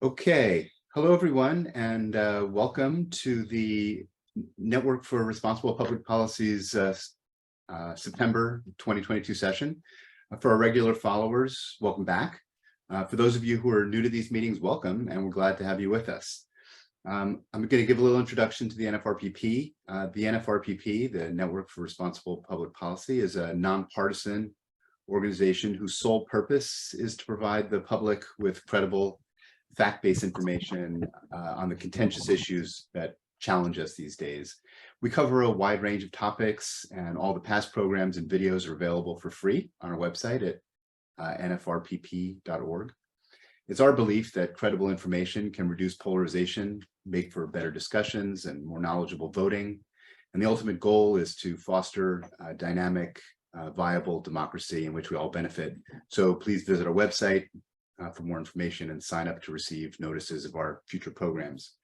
Okay, hello everyone, and welcome to the Network for Responsible Public Policy's September 2022 session. For our regular followers, welcome back. For those of you who are new to these meetings, welcome, and we're glad to have you with us. I'm going to give a little introduction to the NFRPP. The NFRPP, the Network for Responsible Public Policy, is a nonpartisan organization whose sole purpose is to provide the public with credible fact-based information on the contentious issues that challenge us these days. We cover a wide range of topics, and all the past programs and videos are available for free on our website at nfrpp.org. It's our belief that credible information can reduce polarization, make for better discussions and more knowledgeable voting. And the ultimate goal is to foster a dynamic, viable democracy in which we all benefit. So please visit our website for more information and sign up to receive notices of our future programs.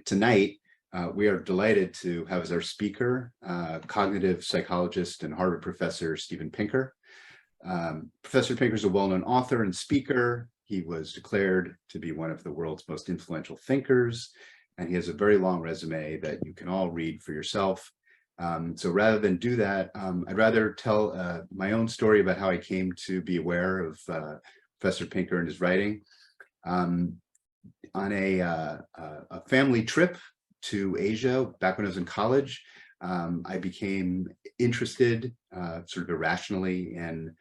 Tonight, we are delighted to have as our speaker, cognitive psychologist and Harvard professor, Steven Pinker. Professor Pinker is a well-known author and speaker. He was declared to be one of the world's most influential thinkers, and he has a very long resume that you can all read for yourself. So rather than do that, I'd rather tell my own story about how I came to be aware of Professor Pinker and his writing. On a family trip to Asia back when I was in college, I became interested sort of irrationally in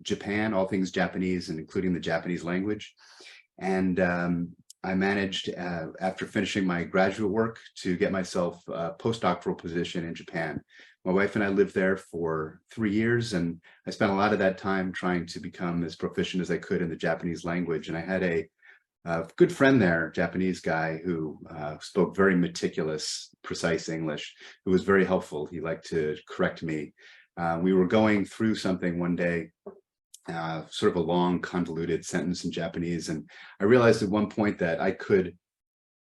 Japan, all things Japanese, and including the Japanese language. And I managed, after finishing my graduate work, to get myself a postdoctoral position in Japan. My wife and I lived there for 3 years, and I spent a lot of that time trying to become as proficient as I could in the Japanese language. And I had a good friend there, Japanese guy, who spoke very meticulous, precise English, who was very helpful. He liked to correct me. We were going through something one day, sort of a long, convoluted sentence in Japanese, and I realized at one point that I could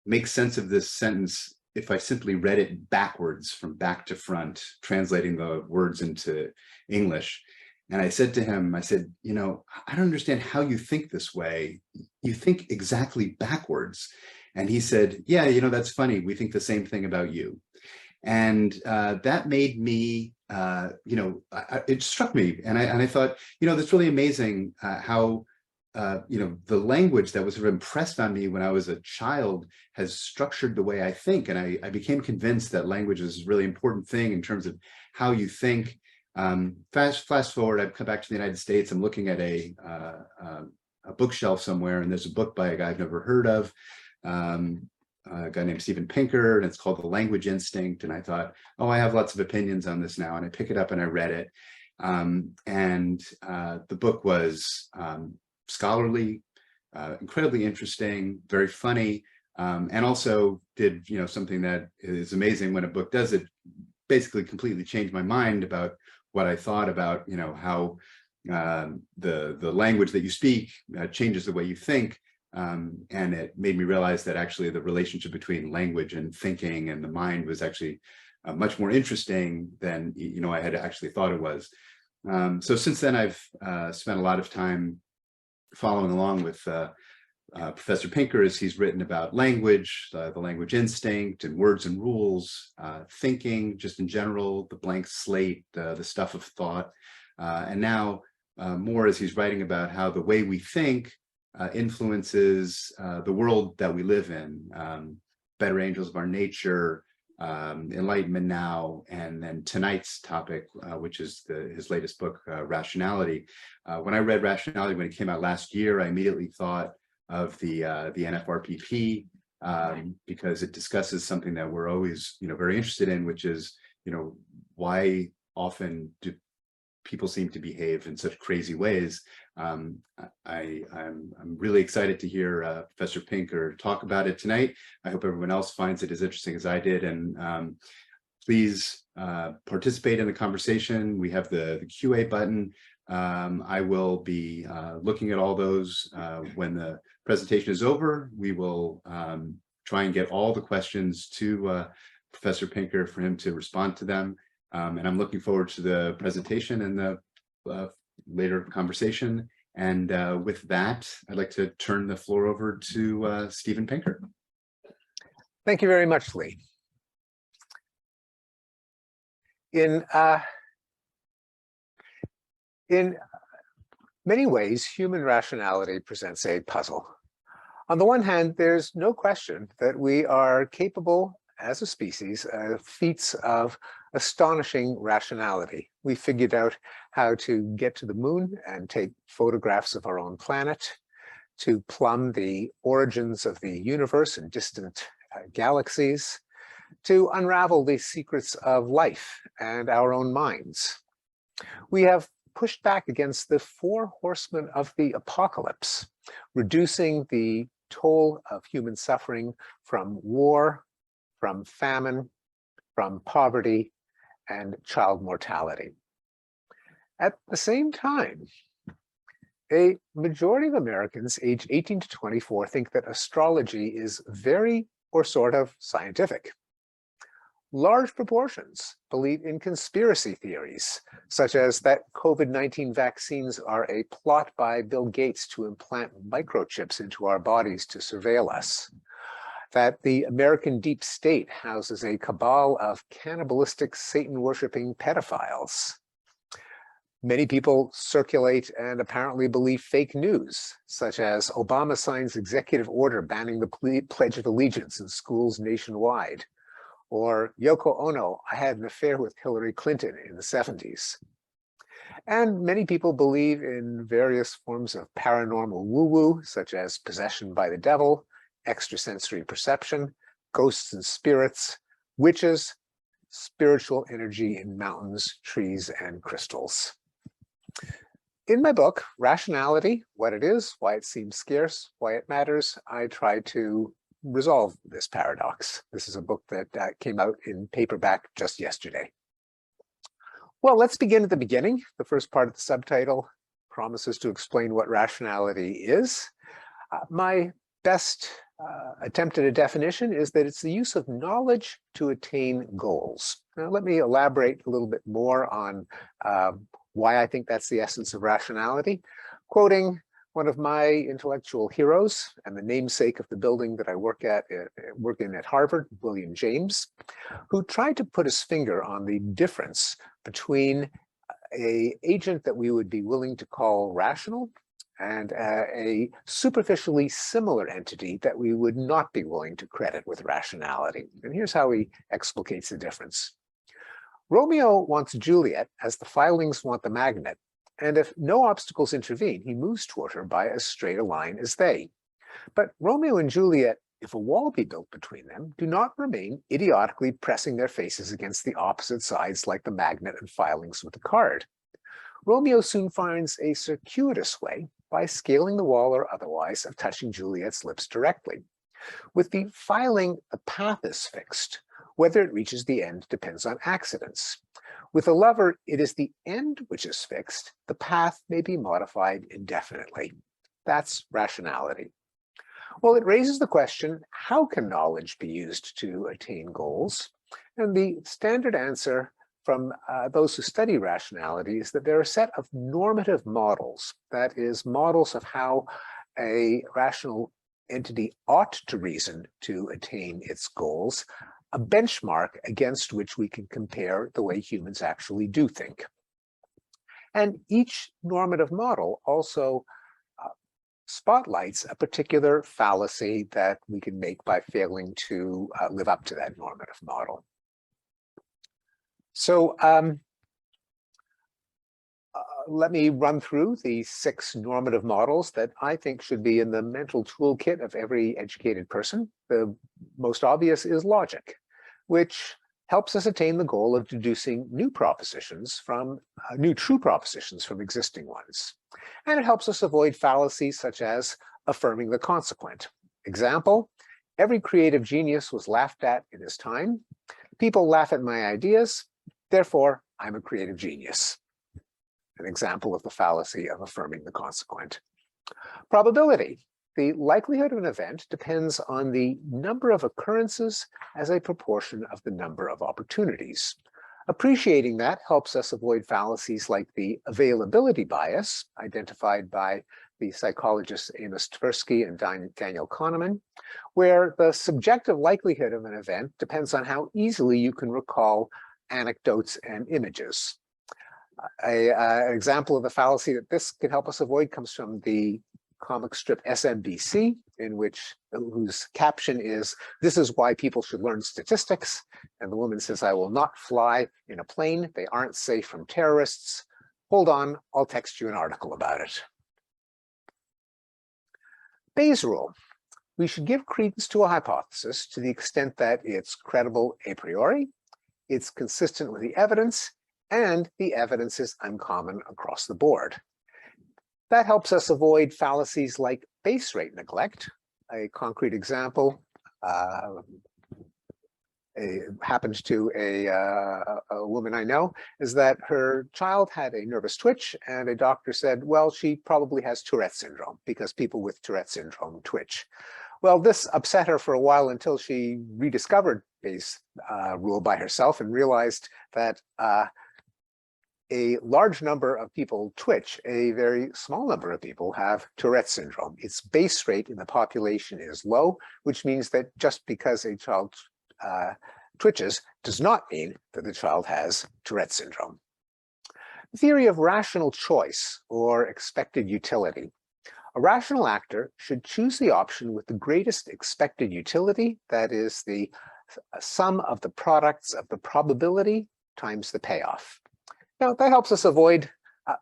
make sense of this sentence if I simply read it backwards, from back to front, translating the words into English. And I said to him, I said, you know, I don't understand how you think this way. You think exactly backwards. And he said, yeah, you know, that's funny. We think the same thing about you. And that made me, it struck me. And I thought, you know, that's really amazing how, the language that was sort of impressed on me when I was a child has structured the way I think. And I became convinced that language is a really important thing in terms of how you think. Fast forward, I've come back to the United States. I'm looking at a bookshelf somewhere, and there's a book by a guy I've never heard of, a guy named Steven Pinker, and it's called The Language Instinct. And I thought, oh, I have lots of opinions on this now. And I pick it up and I read it. The book was scholarly, incredibly interesting, very funny, and also did, something that is amazing when a book does it, basically completely changed my mind about what I thought about, how the language that you speak changes the way you think. And it made me realize that actually the relationship between language and thinking and the mind was actually much more interesting than, I had actually thought it was. So since then, I've spent a lot of time following along with Professor Pinker as he's written about language, the language instinct and words and rules, thinking just in general, the blank slate, the stuff of thought, and now more as he's writing about how the way we think influences the world that we live in, better angels of our nature, enlightenment now, and then tonight's topic, which is his latest book, Rationality. When I read Rationality when it came out last year, I immediately thought of the NFRPP because it discusses something that we're always very interested in, which is why often do people seem to behave in such crazy ways. I'm really excited to hear Professor Pinker talk about it tonight. I hope everyone else finds it as interesting as I did, and please participate in the conversation. We have the QA button. I will be looking at all those when the presentation is over. We will try and get all the questions to Professor Pinker for him to respond to them. And I'm looking forward to the presentation and the later conversation. And with that, I'd like to turn the floor over to Steven Pinker. Thank you very much, Lee. In many ways, human rationality presents a puzzle. On the one hand, there's no question that we are capable as a species of feats of astonishing rationality. We figured out how to get to the moon and take photographs of our own planet, to plumb the origins of the universe and distant galaxies, to unravel the secrets of life and our own minds. We have pushed back against the four horsemen of the apocalypse, reducing the toll of human suffering from war, from famine, from poverty, and child mortality. At the same time, a majority of Americans aged 18 to 24 think that astrology is very or sort of scientific. Large proportions believe in conspiracy theories, such as that COVID-19 vaccines are a plot by Bill Gates to implant microchips into our bodies to surveil us, that the American deep state houses a cabal of cannibalistic, Satan-worshipping pedophiles. Many people circulate and apparently believe fake news, such as Obama signs executive order banning the Pledge of Allegiance in schools nationwide, or Yoko Ono, I had an affair with Hillary Clinton in the 70s. And many people believe in various forms of paranormal woo-woo, such as possession by the devil, extrasensory perception, ghosts and spirits, witches, spiritual energy in mountains, trees, and crystals. In my book, Rationality, What It Is, Why It Seems Scarce, Why It Matters, I try to resolve this paradox. This is a book that came out in paperback just yesterday. Well, let's begin at the beginning. The first part of the subtitle promises to explain what rationality is. My best attempt at a definition is that it's the use of knowledge to attain goals. Now, let me elaborate a little bit more on why I think that's the essence of rationality, quoting one of my intellectual heroes and the namesake of the building that I work in at Harvard, William James, who tried to put his finger on the difference between an agent that we would be willing to call rational and a superficially similar entity that we would not be willing to credit with rationality. And here's how he explicates the difference. Romeo wants Juliet as the filings want the magnet, and if no obstacles intervene, he moves toward her by as straight a line as they. But Romeo and Juliet, if a wall be built between them, do not remain idiotically pressing their faces against the opposite sides like the magnet and filings with the card. Romeo soon finds a circuitous way, by scaling the wall or otherwise, of touching Juliet's lips directly. With the filing, the path is fixed. Whether it reaches the end depends on accidents. With a lover, it is the end which is fixed. The path may be modified indefinitely. That's rationality. Well, it raises the question, how can knowledge be used to attain goals? And the standard answer from those who study rationality is that there are a set of normative models, that is, models of how a rational entity ought to reason to attain its goals, a benchmark against which we can compare the way humans actually do think. And each normative model also spotlights a particular fallacy that we can make by failing to live up to that normative model. So let me run through the 6 normative models that I think should be in the mental toolkit of every educated person. The most obvious is logic, which helps us attain the goal of deducing new propositions from new true propositions from existing ones. And it helps us avoid fallacies such as affirming the consequent. Example, every creative genius was laughed at in his time. People laugh at my ideas, therefore I'm a creative genius. An example of the fallacy of affirming the consequent. Probability. The likelihood of an event depends on the number of occurrences as a proportion of the number of opportunities. Appreciating that helps us avoid fallacies like the availability bias, identified by the psychologists Amos Tversky and Daniel Kahneman, where the subjective likelihood of an event depends on how easily you can recall anecdotes and images. An example of the fallacy that this can help us avoid comes from the comic strip SMBC, whose caption is, "This is why people should learn statistics." And the woman says, "I will not fly in a plane. They aren't safe from terrorists. Hold on, I'll text you an article about it." Bayes' rule. We should give credence to a hypothesis to the extent that it's credible a priori, it's consistent with the evidence, and the evidence is uncommon across the board. That helps us avoid fallacies like base rate neglect. A concrete example happened to a woman I know is that her child had a nervous twitch, and a doctor said, well, she probably has Tourette syndrome because people with Tourette syndrome twitch. Well, this upset her for a while until she rediscovered Bayes' rule by herself and realized that a large number of people twitch, a very small number of people have Tourette syndrome. Its base rate in the population is low, which means that just because a child twitches does not mean that the child has Tourette syndrome. The theory of rational choice or expected utility. A rational actor should choose the option with the greatest expected utility, that is the sum of the products of the probability times the payoff. Now, that helps us avoid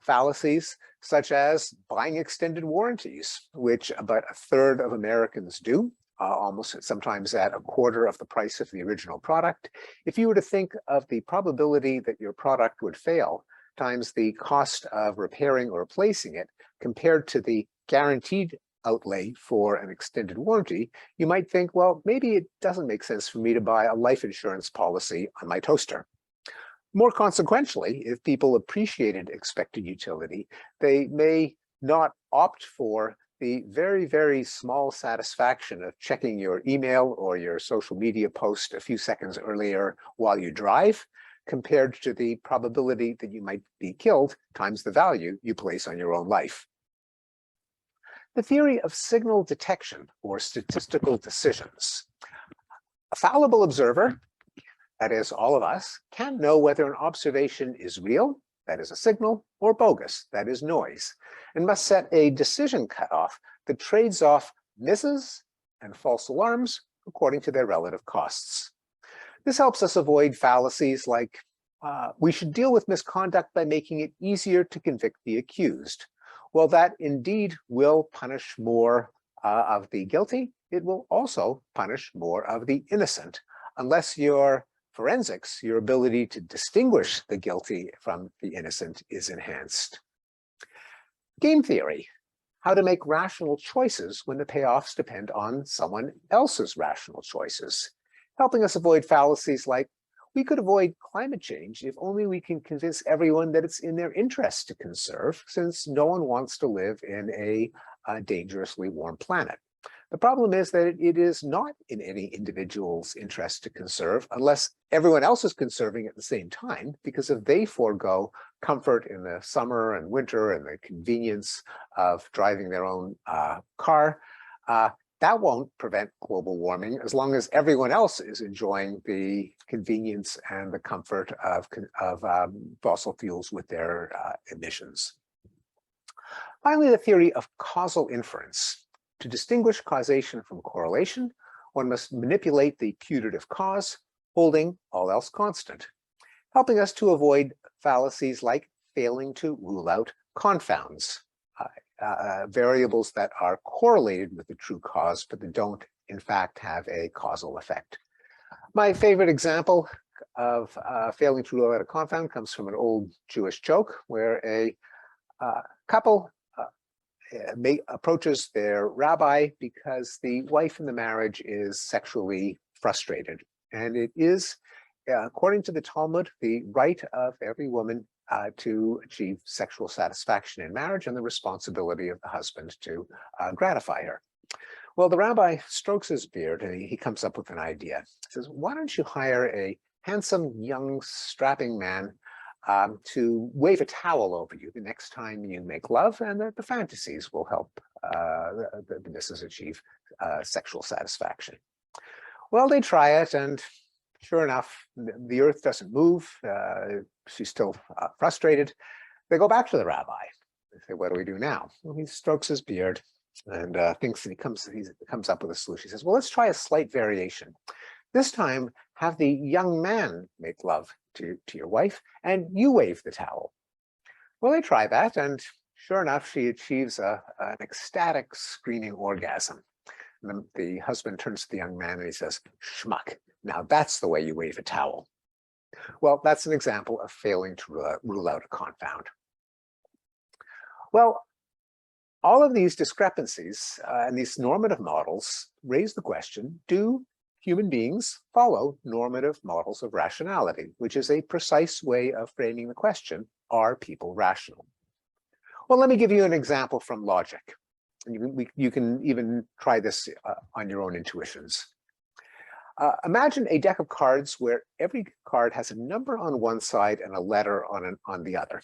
fallacies such as buying extended warranties, which about a third of Americans do, almost sometimes at a quarter of the price of the original product. If you were to think of the probability that your product would fail times the cost of repairing or replacing it compared to the guaranteed outlay for an extended warranty, you might think, well, maybe it doesn't make sense for me to buy a life insurance policy on my toaster. More consequentially, if people appreciated expected utility, they may not opt for the very, very small satisfaction of checking your email or your social media post a few seconds earlier while you drive, compared to the probability that you might be killed times the value you place on your own life. The theory of signal detection or statistical decisions. A fallible observer, that is, all of us, can know whether an observation is real, that is a signal, or bogus, that is noise, and must set a decision cutoff that trades off misses and false alarms according to their relative costs. This helps us avoid fallacies like, we should deal with misconduct by making it easier to convict the accused. Well, that indeed will punish more of the guilty. It will also punish more of the innocent, unless your forensics, your ability to distinguish the guilty from the innocent, is enhanced. Game theory, how to make rational choices when the payoffs depend on someone else's rational choices, helping us avoid fallacies like, we could avoid climate change if only we can convince everyone that it's in their interest to conserve, since no one wants to live in a dangerously warm planet. The problem is that it is not in any individual's interest to conserve unless everyone else is conserving at the same time, because if they forego comfort in the summer and winter and the convenience of driving their own car, that won't prevent global warming as long as everyone else is enjoying the convenience and the comfort of fossil fuels with their emissions. Finally, the theory of causal inference. To distinguish causation from correlation, one must manipulate the putative cause, holding all else constant, helping us to avoid fallacies like failing to rule out confounds, variables that are correlated with the true cause, but that don't, in fact, have a causal effect. My favorite example of failing to rule out a confound comes from an old Jewish joke where a couple approaches their rabbi because the wife in the marriage is sexually frustrated. And it is, according to the Talmud, the right of every woman to achieve sexual satisfaction in marriage and the responsibility of the husband to gratify her. Well, the rabbi strokes his beard and he comes up with an idea. He says, why don't you hire a handsome, young, strapping man to wave a towel over you the next time you make love, and the fantasies will help the missus achieve sexual satisfaction. Well, they try it, and sure enough, the earth doesn't move. She's still frustrated. They go back to the rabbi. They say, "What do we do now?" Well, he strokes his beard and thinks, and he comes up with a solution. He says, "Well, let's try a slight variation. This time, have the young man make love to your wife, and you wave the towel." Well, they try that, and sure enough, she achieves an ecstatic screaming orgasm. And then the husband turns to the young man and he says, "Schmuck, now that's the way you wave a towel." Well, that's an example of failing to rule out a confound. Well, all of these discrepancies and these normative models raise the question, do human beings follow normative models of rationality, which is a precise way of framing the question, are people rational? Well, let me give you an example from logic. You can even try this on your own intuitions. Imagine a deck of cards where every card has a number on one side and a letter on the other.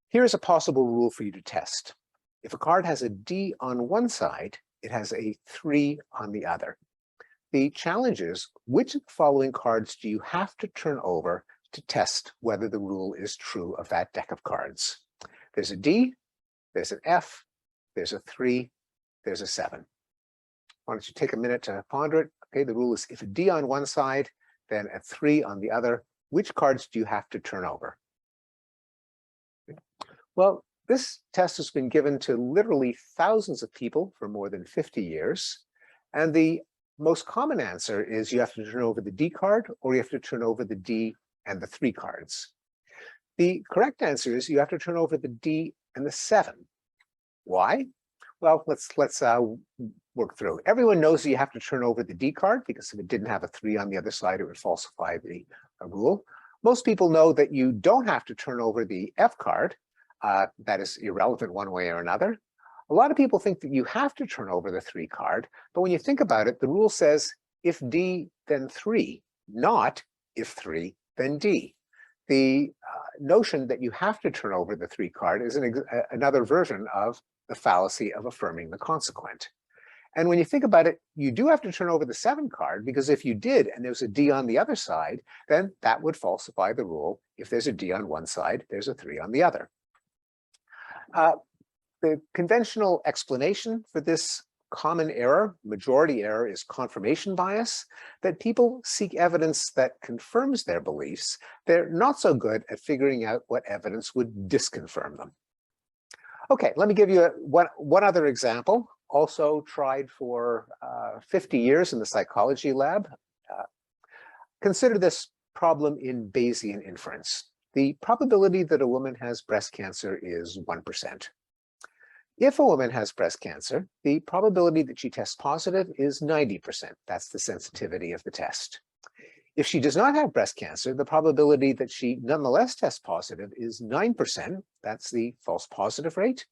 Here's a possible rule for you to test. If a card has a D on one side, it has a 3 on the other. The challenge is, which of the following cards do you have to turn over to test whether the rule is true of that deck of cards? There's a D, there's an F, there's a 3, there's a 7. Why don't you take a minute to ponder it? Okay, the rule is if a D on one side, then a 3 on the other, which cards do you have to turn over? Well, this test has been given to literally thousands of people for more than 50 years. And the most common answer is you have to turn over the D card, or you have to turn over the D and the 3 cards. The correct answer is you have to turn over the D and the 7. Why? Well, let's work through. Everyone knows that you have to turn over the D card, because if it didn't have a 3 on the other side, it would falsify the rule. Most people know that you don't have to turn over the F card. That is irrelevant one way or another. A lot of people think that you have to turn over the 3 card, but when you think about it, the rule says if D, then 3, not if 3, then D. The notion that you have to turn over the 3 card is another version of the fallacy of affirming the consequent. And when you think about it, you do have to turn over the 7 card, because if you did and there's a D on the other side, then that would falsify the rule. If there's a D on one side, there's a 3 on the other. The conventional explanation for this common error, majority error, is confirmation bias, that people seek evidence that confirms their beliefs. They're not so good at figuring out what evidence would disconfirm them. Okay, let me give you one other example, also tried for 50 years in the psychology lab. Consider this problem in Bayesian inference. The probability that a woman has breast cancer is 1%. If a woman has breast cancer, the probability that she tests positive is 90%. That's the sensitivity of the test. If she does not have breast cancer, the probability that she nonetheless tests positive is 9%. That's the false positive rate.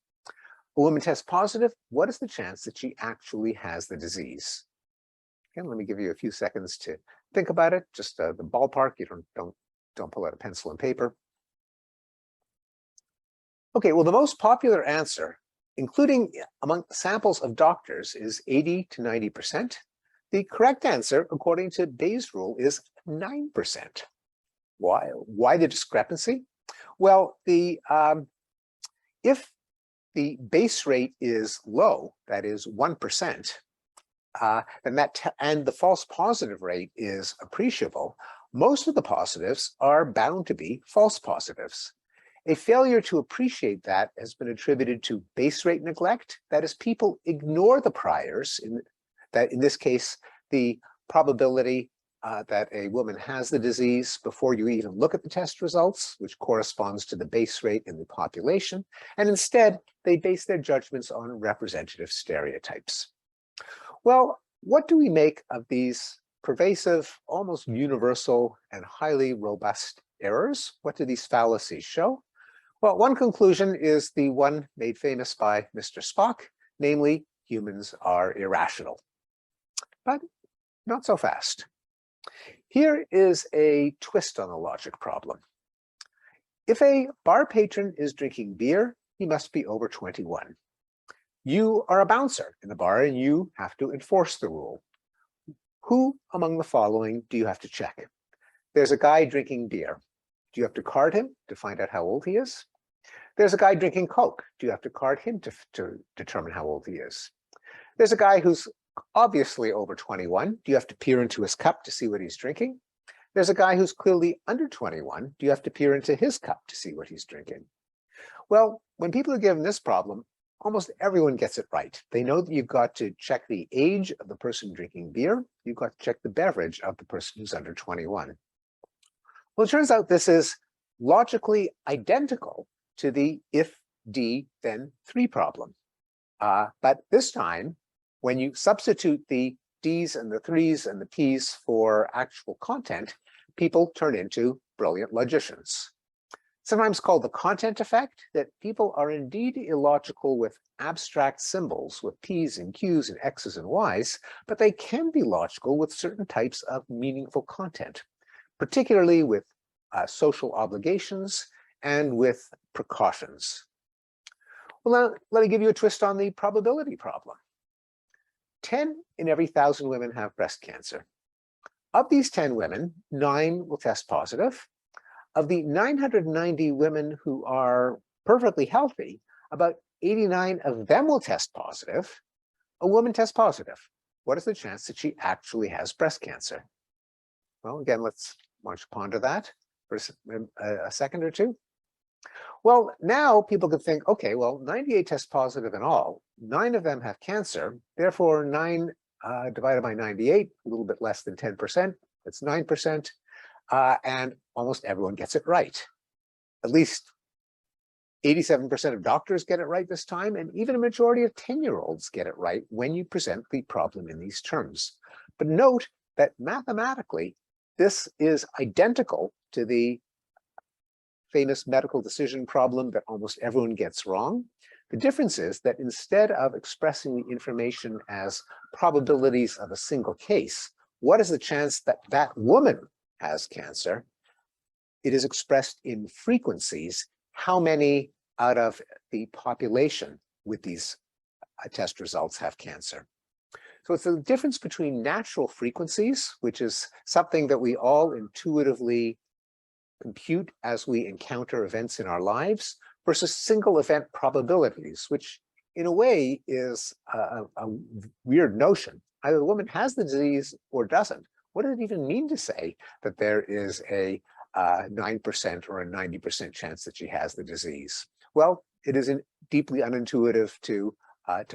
A woman tests positive, what is the chance that she actually has the disease? Again, let me give you a few seconds to think about it. Just the ballpark. You don't pull out a pencil and paper. Okay, well, the most popular answer, including among samples of doctors, is 80 to 90%. The correct answer, according to Bayes' rule, is 9%. Why the discrepancy? Well, if the base rate is low, that is 1%, then and the false positive rate is appreciable, most of the positives are bound to be false positives. A failure to appreciate that has been attributed to base rate neglect. That is, people ignore the priors, in this case, the probability that a woman has the disease before you even look at the test results, which corresponds to the base rate in the population. And instead, they base their judgments on representative stereotypes. Well, what do we make of these pervasive, almost universal, and highly robust errors? What do these fallacies show? Well, one conclusion is the one made famous by Mr. Spock, namely, humans are irrational. But not so fast. Here is a twist on the logic problem. If a bar patron is drinking beer, he must be over 21. You are a bouncer in the bar and you have to enforce the rule. Who among the following do you have to check? There's a guy drinking beer. Do you have to card him to find out how old he is? There's a guy drinking Coke. Do you have to card him to determine how old he is? There's a guy who's obviously over 21. Do you have to peer into his cup to see what he's drinking? There's a guy who's clearly under 21. Do you have to peer into his cup to see what he's drinking? Well, when people are given this problem, almost everyone gets it right. They know that you've got to check the age of the person drinking beer. You've got to check the beverage of the person who's under 21. Well, it turns out this is logically identical to the if D, then 3 problem. But this time, when you substitute the D's and the 3's and the P's for actual content, people turn into brilliant logicians. Sometimes called the content effect, that people are indeed illogical with abstract symbols, with P's and Q's and X's and Y's, but they can be logical with certain types of meaningful content, particularly with social obligations and with precautions. Well, now let me give you a twist on the probability problem. 10 in every 1,000 women have breast cancer. Of these 10 women, 9 will test positive. Of the 990 women who are perfectly healthy, about 89 of them will test positive. A woman tests positive. What is the chance that she actually has breast cancer? Well, again, why don't you ponder that for a second or two. Well, now people could think, okay, well, 98 test positive in all, 9 of them have cancer. Therefore, 9 divided by 98, a little bit less than 10%, that's 9%. And almost everyone gets it right. At least 87% of doctors get it right this time, and even a majority of 10-year-olds get it right when you present the problem in these terms. But note that mathematically, this is identical to the famous medical decision problem that almost everyone gets wrong. The difference is that instead of expressing the information as probabilities of a single case, what is the chance that that woman has cancer? It is expressed in frequencies. How many out of the population with these test results have cancer? So it's the difference between natural frequencies, which is something that we all intuitively compute as we encounter events in our lives, versus single event probabilities, which in a way is a weird notion. Either the woman has the disease or doesn't. What does it even mean to say that there is a 9% or a 90% chance that she has the disease? Well, it is deeply unintuitive to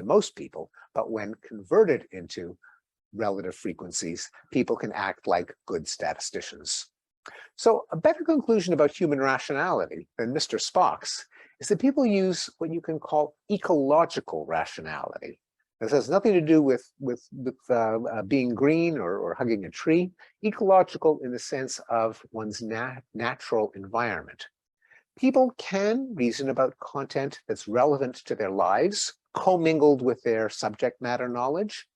most people, but when converted into relative frequencies, people can act like good statisticians. So a better conclusion about human rationality than Mr. Spock's is that people use what you can call ecological rationality. This has nothing to do with being green or hugging a tree. Ecological in the sense of one's natural environment. People can reason about content that's relevant to their lives, commingled with their subject matter knowledge.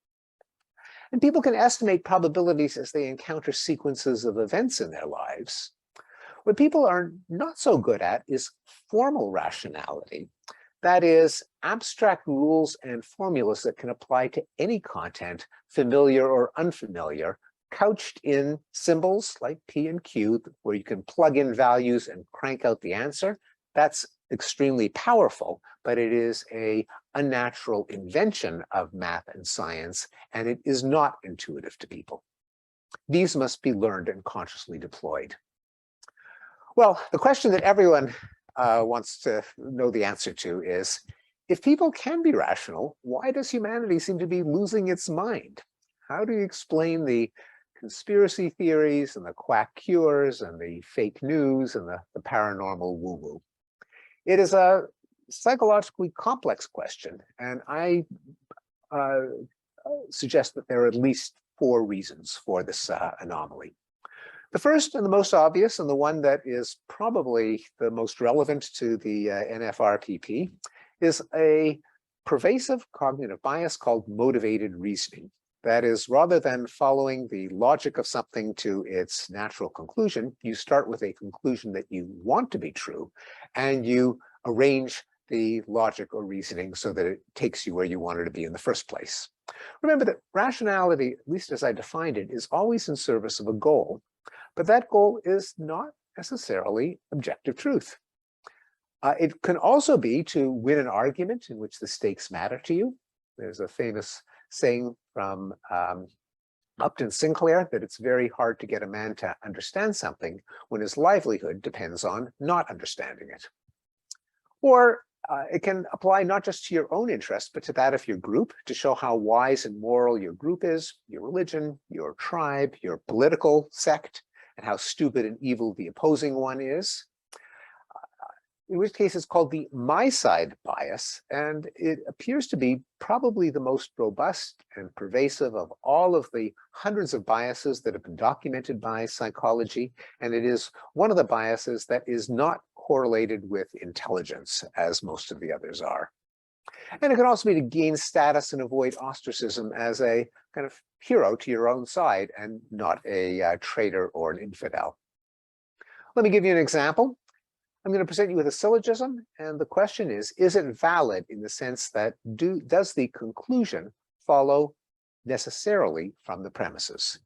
And people can estimate probabilities as they encounter sequences of events in their lives. What people are not so good at is formal rationality. That is, abstract rules and formulas that can apply to any content, familiar or unfamiliar, couched in symbols like P and Q, where you can plug in values and crank out the answer. That's extremely powerful, but it is a unnatural invention of math and science, and it is not intuitive to people. These must be learned and consciously deployed. Well, the question that everyone wants to know the answer to is, if people can be rational, why does humanity seem to be losing its mind? How do you explain the conspiracy theories and the quack cures and the fake news and the paranormal woo-woo? It is a psychologically complex question, and I suggest that there are at least 4 reasons for this anomaly. The first and the most obvious, and the one that is probably the most relevant to the NFRPP, is a pervasive cognitive bias called motivated reasoning. That is, rather than following the logic of something to its natural conclusion, you start with a conclusion that you want to be true, and you arrange the logic or reasoning so that it takes you where you wanted to be in the first place. Remember that rationality, at least as I defined it, is always in service of a goal, but that goal is not necessarily objective truth. It can also be to win an argument in which the stakes matter to you. There's a famous saying from Upton Sinclair that it's very hard to get a man to understand something when his livelihood depends on not understanding it. Or it can apply not just to your own interest, but to that of your group, to show how wise and moral your group is, your religion, your tribe, your political sect, and how stupid and evil the opposing one is. In which case it's called the my side bias, and it appears to be probably the most robust and pervasive of all of the hundreds of biases that have been documented by psychology, and it is one of the biases that is not correlated with intelligence, as most of the others are. And it can also be to gain status and avoid ostracism as a kind of hero to your own side and not a traitor or an infidel. Let me give you an example. I'm going to present you with a syllogism, and the question is it valid in the sense that does the conclusion follow necessarily from the premises?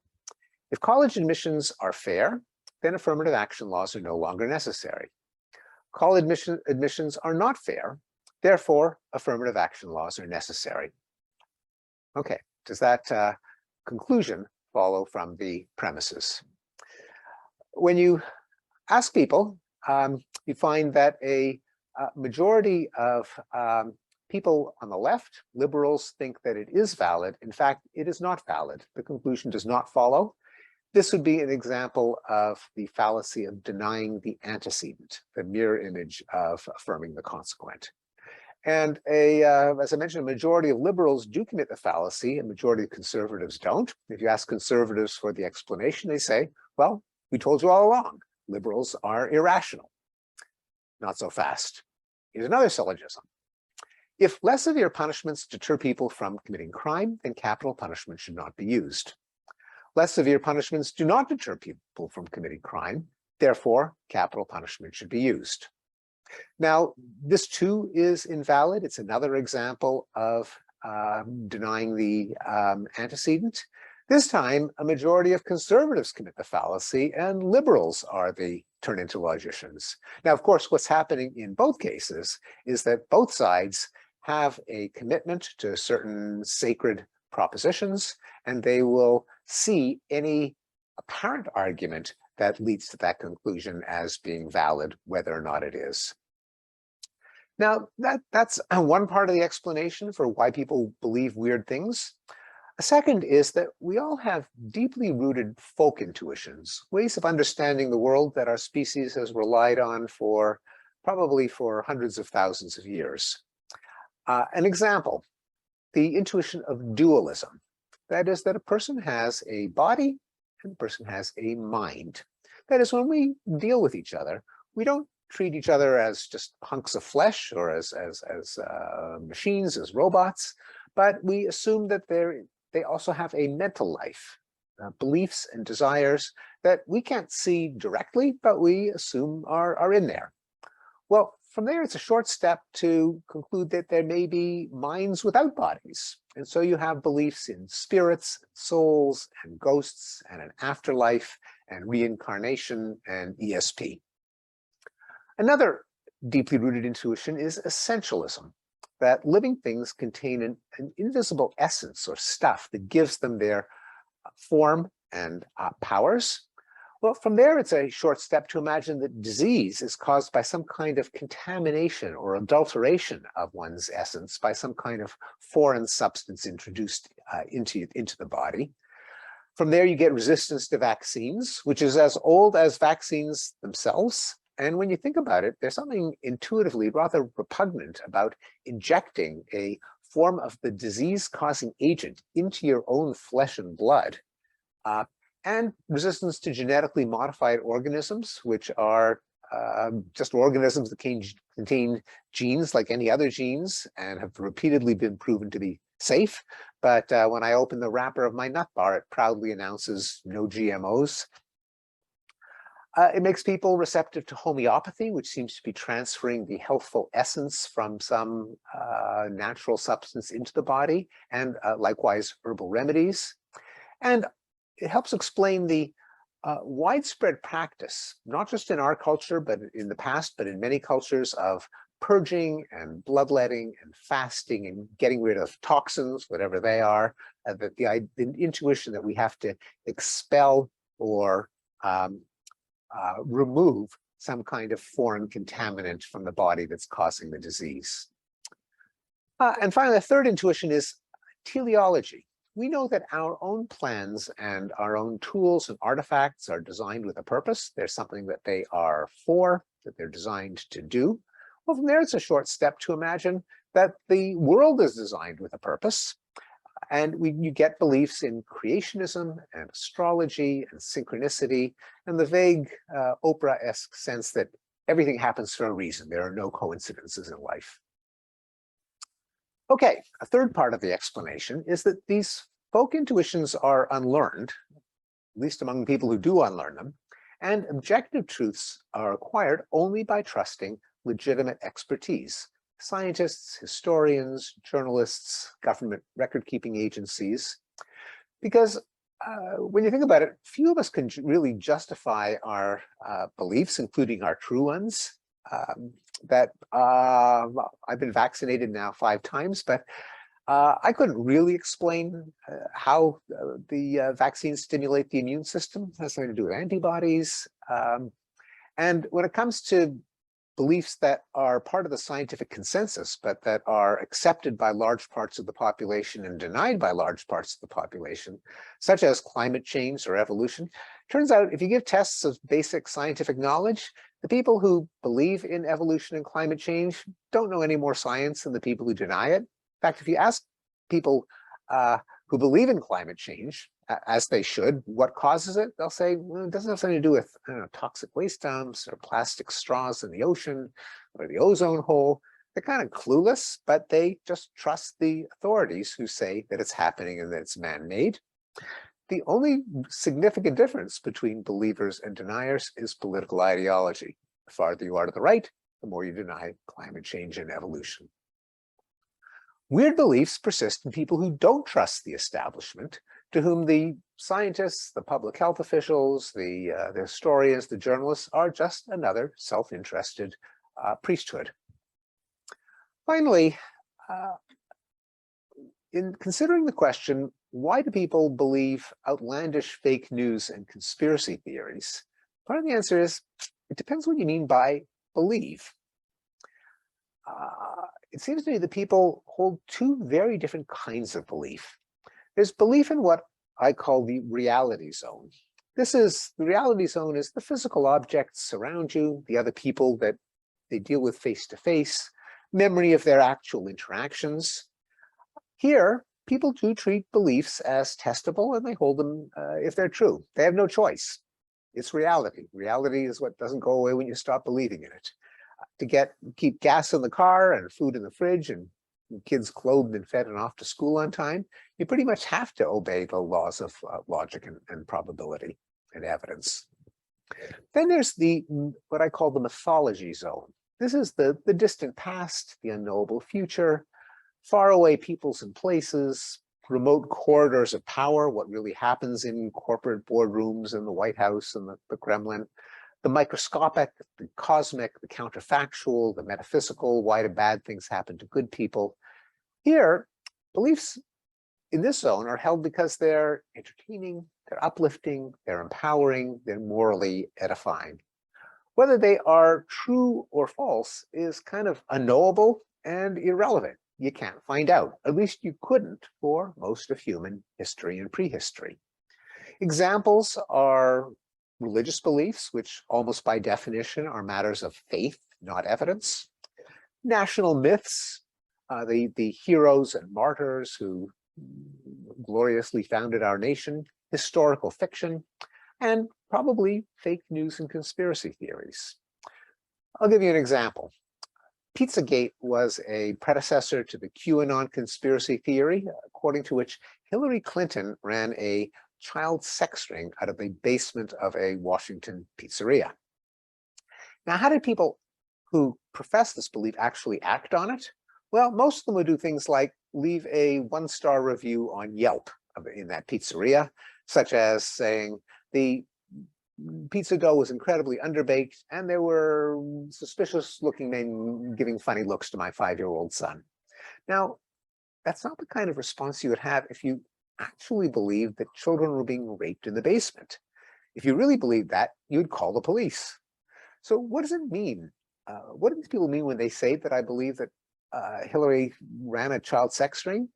If college admissions are fair, then affirmative action laws are no longer necessary. College admissions are not fair, therefore affirmative action laws are necessary. Okay, does that conclusion follow from the premises? When you ask people, you find that a majority of people on the left, liberals, think that it is valid. In fact, it is not valid. The conclusion does not follow. This would be an example of the fallacy of denying the antecedent, the mirror image of affirming the consequent. And as I mentioned, a majority of liberals do commit the fallacy, a majority of conservatives don't. If you ask conservatives for the explanation, they say, well, we told you all along, liberals are irrational. Not so fast. Here's another syllogism. If less severe punishments deter people from committing crime, then capital punishment should not be used. Less severe punishments do not deter people from committing crime, therefore capital punishment should be used. Now, this too is invalid. It's another example of denying the antecedent. This time, a majority of conservatives commit the fallacy, and liberals are the turn into logicians. Now, of course, what's happening in both cases is that both sides have a commitment to certain sacred propositions, and they will see any apparent argument that leads to that conclusion as being valid, whether or not it is. Now, that's one part of the explanation for why people believe weird things. A second is that we all have deeply rooted folk intuitions, ways of understanding the world that our species has relied on probably for hundreds of thousands of years. An example, the intuition of dualism. That is that a person has a body and a person has a mind. That is, when we deal with each other, we don't treat each other as just hunks of flesh or as machines, as robots, but we assume that they also have a mental life, beliefs and desires that we can't see directly, but we assume are in there. Well, from there, it's a short step to conclude that there may be minds without bodies. And so you have beliefs in spirits, souls, and ghosts, and an afterlife, and reincarnation, and ESP. Another deeply rooted intuition is essentialism, that living things contain an invisible essence or stuff that gives them their form and powers. Well, from there, it's a short step to imagine that disease is caused by some kind of contamination or adulteration of one's essence by some kind of foreign substance introduced into the body. From there, you get resistance to vaccines, which is as old as vaccines themselves. And when you think about it, there's something intuitively rather repugnant about injecting a form of the disease-causing agent into your own flesh and blood. And resistance to genetically modified organisms, which are just organisms that contain genes like any other genes and have repeatedly been proven to be safe, but when I open the wrapper of my nut bar, it proudly announces no GMOs. It makes people receptive to homeopathy, which seems to be transferring the healthful essence from some natural substance into the body, and likewise herbal remedies. And it helps explain the widespread practice, not just in our culture, but in the past, but in many cultures, of purging and bloodletting and fasting and getting rid of toxins, whatever they are, that the intuition that we have to expel or remove some kind of foreign contaminant from the body that's causing the disease. And finally, the third intuition is teleology. We know that our own plans and our own tools and artifacts are designed with a purpose. There's something that they are for, that they're designed to do. Well, from there, it's a short step to imagine that the world is designed with a purpose. And you get beliefs in creationism and astrology and synchronicity and the vague Oprah-esque sense that everything happens for a reason. There are no coincidences in life. Okay, a third part of the explanation is that these folk intuitions are unlearned, at least among people who do unlearn them, and objective truths are acquired only by trusting legitimate expertise. Scientists, historians, journalists, government record-keeping agencies, because when you think about it, few of us can really justify our beliefs, including our true ones. I've been vaccinated now 5 times, but I couldn't really explain how the vaccines stimulate the immune system. It has something to do with antibodies. And when it comes to beliefs that are part of the scientific consensus, but that are accepted by large parts of the population and denied by large parts of the population, such as climate change or evolution, turns out if you give tests of basic scientific knowledge, the people who believe in evolution and climate change don't know any more science than the people who deny it. In fact, if you ask people who believe in climate change, as they should, what causes it, they'll say, well, it doesn't have something to do with toxic waste dumps or plastic straws in the ocean or the ozone hole. They're kind of clueless, but they just trust the authorities who say that it's happening and that it's man-made. The only significant difference between believers and deniers is political ideology. The farther you are to the right, the more you deny climate change and evolution. Weird beliefs persist in people who don't trust the establishment, to whom the scientists, the public health officials, the historians, the journalists are just another self-interested priesthood. Finally, in considering the question, why do people believe outlandish fake news and conspiracy theories? Part of the answer is, it depends what you mean by believe. It seems to me that people hold 2 very different kinds of belief. There's belief in what I call the reality zone. The reality zone is the physical objects around you, the other people that they deal with face to face, memory of their actual interactions. Here, people do treat beliefs as testable and they hold them if they're true. They have no choice. It's reality. Reality is what doesn't go away when you stop believing in it. To keep gas in the car and food in the fridge and kids clothed and fed and off to school on time, you pretty much have to obey the laws of logic and probability and evidence. Then there's what I call the mythology zone. This is the distant past, the unknowable future, faraway peoples and places, remote corridors of power, what really happens in corporate boardrooms in the White House and the Kremlin, the microscopic, the cosmic, the counterfactual, the metaphysical, why do bad things happen to good people? Here, beliefs in this zone are held because they're entertaining, they're uplifting, they're empowering, they're morally edifying. Whether they are true or false is kind of unknowable and irrelevant. You can't find out. At least you couldn't for most of human history and prehistory. Examples are religious beliefs, which almost by definition are matters of faith, not evidence. National myths, the heroes and martyrs who gloriously founded our nation, historical fiction, and probably fake news and conspiracy theories. I'll give you an example. Pizzagate was a predecessor to the QAnon conspiracy theory, according to which Hillary Clinton ran a child sex ring out of the basement of a Washington pizzeria. Now, how did people who profess this belief actually act on it? Well, most of them would do things like leave a one-star review on Yelp in that pizzeria, such as saying the pizza dough was incredibly underbaked and there were suspicious looking men giving funny looks to my 5-year-old son. Now, that's not the kind of response you would have if you actually believed that children were being raped in the basement. If you really believed that, you'd call the police. So what does it mean? What do these people mean when they say that I believe that Hillary ran a child sex ring?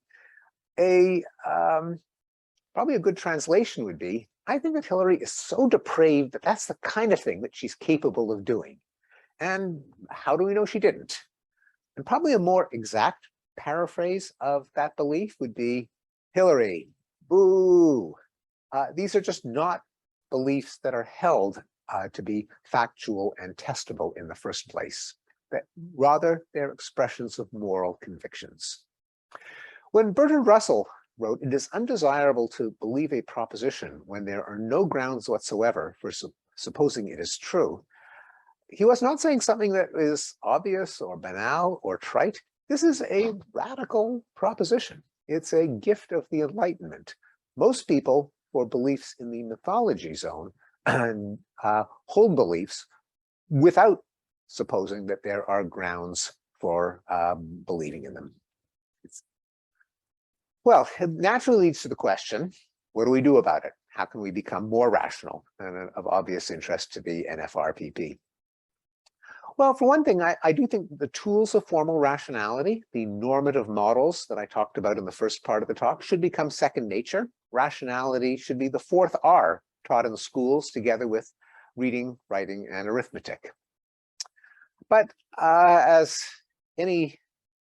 Probably a good translation would be, I think that Hillary is so depraved that that's the kind of thing that she's capable of doing. And how do we know she didn't? And probably a more exact paraphrase of that belief would be, Hillary, boo. These are just not beliefs that are held to be factual and testable in the first place. That rather, they're expressions of moral convictions. When Bertrand Russell wrote, "It is undesirable to believe a proposition when there are no grounds whatsoever for supposing it is true," he was not saying something that is obvious or banal or trite. This is a radical proposition. It's a gift of the Enlightenment. Most people, for beliefs in the mythology zone, hold beliefs without supposing that there are grounds for believing in them. Well, it naturally leads to the question, what do we do about it? How can we become more rational and of obvious interest to the NFRPP? Well, for one thing, I do think the tools of formal rationality, the normative models that I talked about in the first part of the talk, should become second nature. Rationality should be the fourth R taught in schools together with reading, writing, and arithmetic. But as any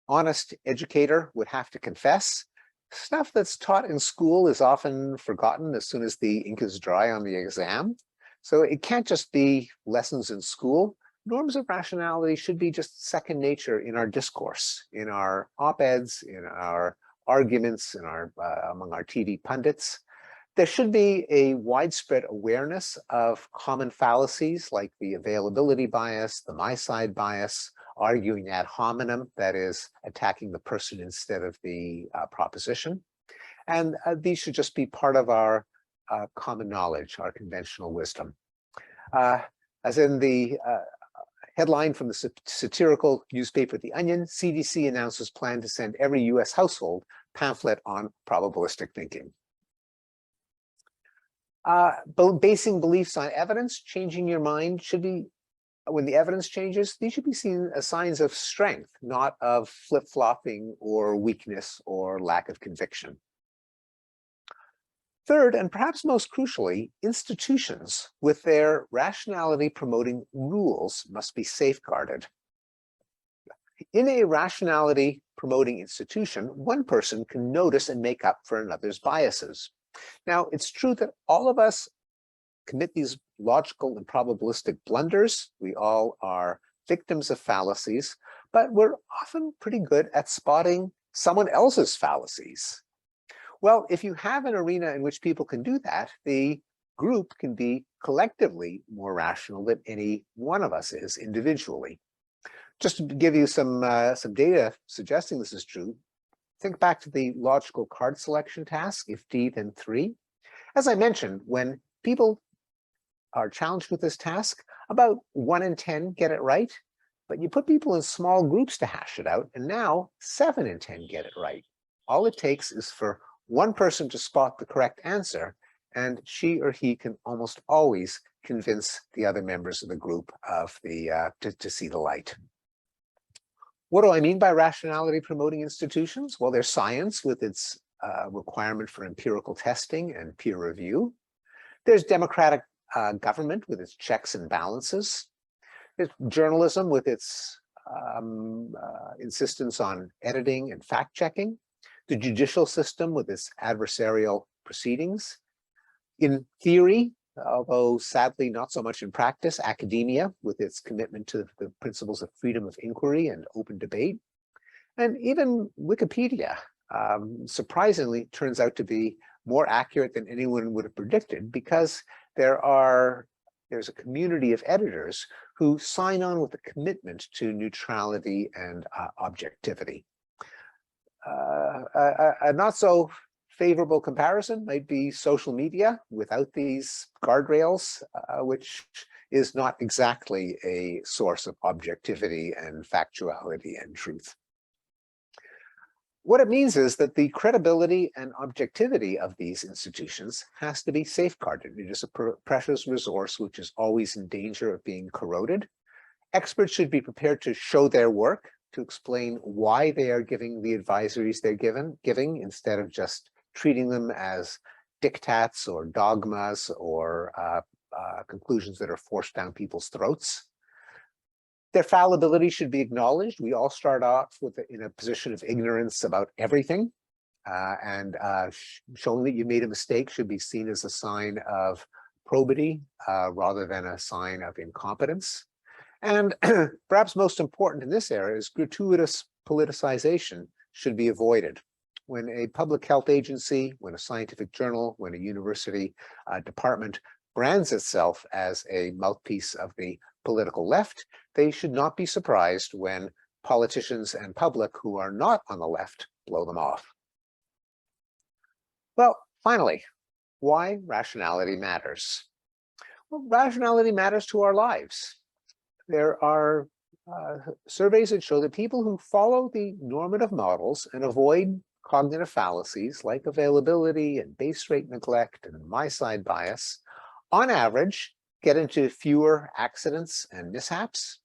honest educator would have to confess, stuff that's taught in school is often forgotten as soon as the ink is dry on the exam. So it can't just be lessons in school. Norms of rationality should be just second nature in our discourse, in our op-eds, in our arguments, in our among our TV pundits. There should be a widespread awareness of common fallacies like the availability bias, the my side bias, arguing ad hominem, that is, attacking the person instead of the proposition. And these should just be part of our common knowledge, our conventional wisdom. As in the headline from the satirical newspaper The Onion, CDC announces plan to send every US household pamphlet on probabilistic thinking. Basing beliefs on evidence, changing your mind should be, when the evidence changes, these should be seen as signs of strength, not of flip-flopping or weakness or lack of conviction. Third, and perhaps most crucially, institutions with their rationality promoting rules must be safeguarded. In a rationality promoting institution, one person can notice and make up for another's biases. Now, it's true that all of us commit these logical and probabilistic blunders. We all are victims of fallacies, but we're often pretty good at spotting someone else's fallacies. Well, if you have an arena in which people can do that, the group can be collectively more rational than any one of us is individually. Just to give you some data suggesting this is true, think back to the logical card selection task, if D, then 3. As I mentioned, when people are challenged with this task, about 1 in 10 get it right, but you put people in small groups to hash it out, and now 7 in 10 get it right. All it takes is for one person to spot the correct answer, and she or he can almost always convince the other members of the group of to see the light. What do I mean by rationality promoting institutions? Well, there's science with its requirement for empirical testing and peer review. There's democratic government with its checks and balances. There's journalism with its insistence on editing and fact-checking. The judicial system with its adversarial proceedings. In theory, although sadly not so much in practice, academia with its commitment to the principles of freedom of inquiry and open debate. And even Wikipedia, surprisingly, turns out to be more accurate than anyone would have predicted, because there's a community of editors who sign on with a commitment to neutrality and objectivity. A not so favorable comparison might be social media without these guardrails, which is not exactly a source of objectivity and factuality and truth. What it means is that the credibility and objectivity of these institutions has to be safeguarded. It is a precious resource which is always in danger of being corroded. Experts should be prepared to show their work, to explain why they are giving the advisories they're giving, instead of just treating them as diktats or dogmas or conclusions that are forced down people's throats. Their fallibility should be acknowledged. We all start off in a position of ignorance about everything, and showing that you made a mistake should be seen as a sign of probity rather than a sign of incompetence. And perhaps most important in this area is gratuitous politicization should be avoided. When a public health agency, when a scientific journal, when a university department brands itself as a mouthpiece of the political left, they should not be surprised when politicians and public who are not on the left blow them off. Well, finally, why rationality matters. Well, rationality matters to our lives. There are surveys that show that people who follow the normative models and avoid cognitive fallacies like availability and base rate neglect and my-side bias, on average, get into fewer accidents and mishaps,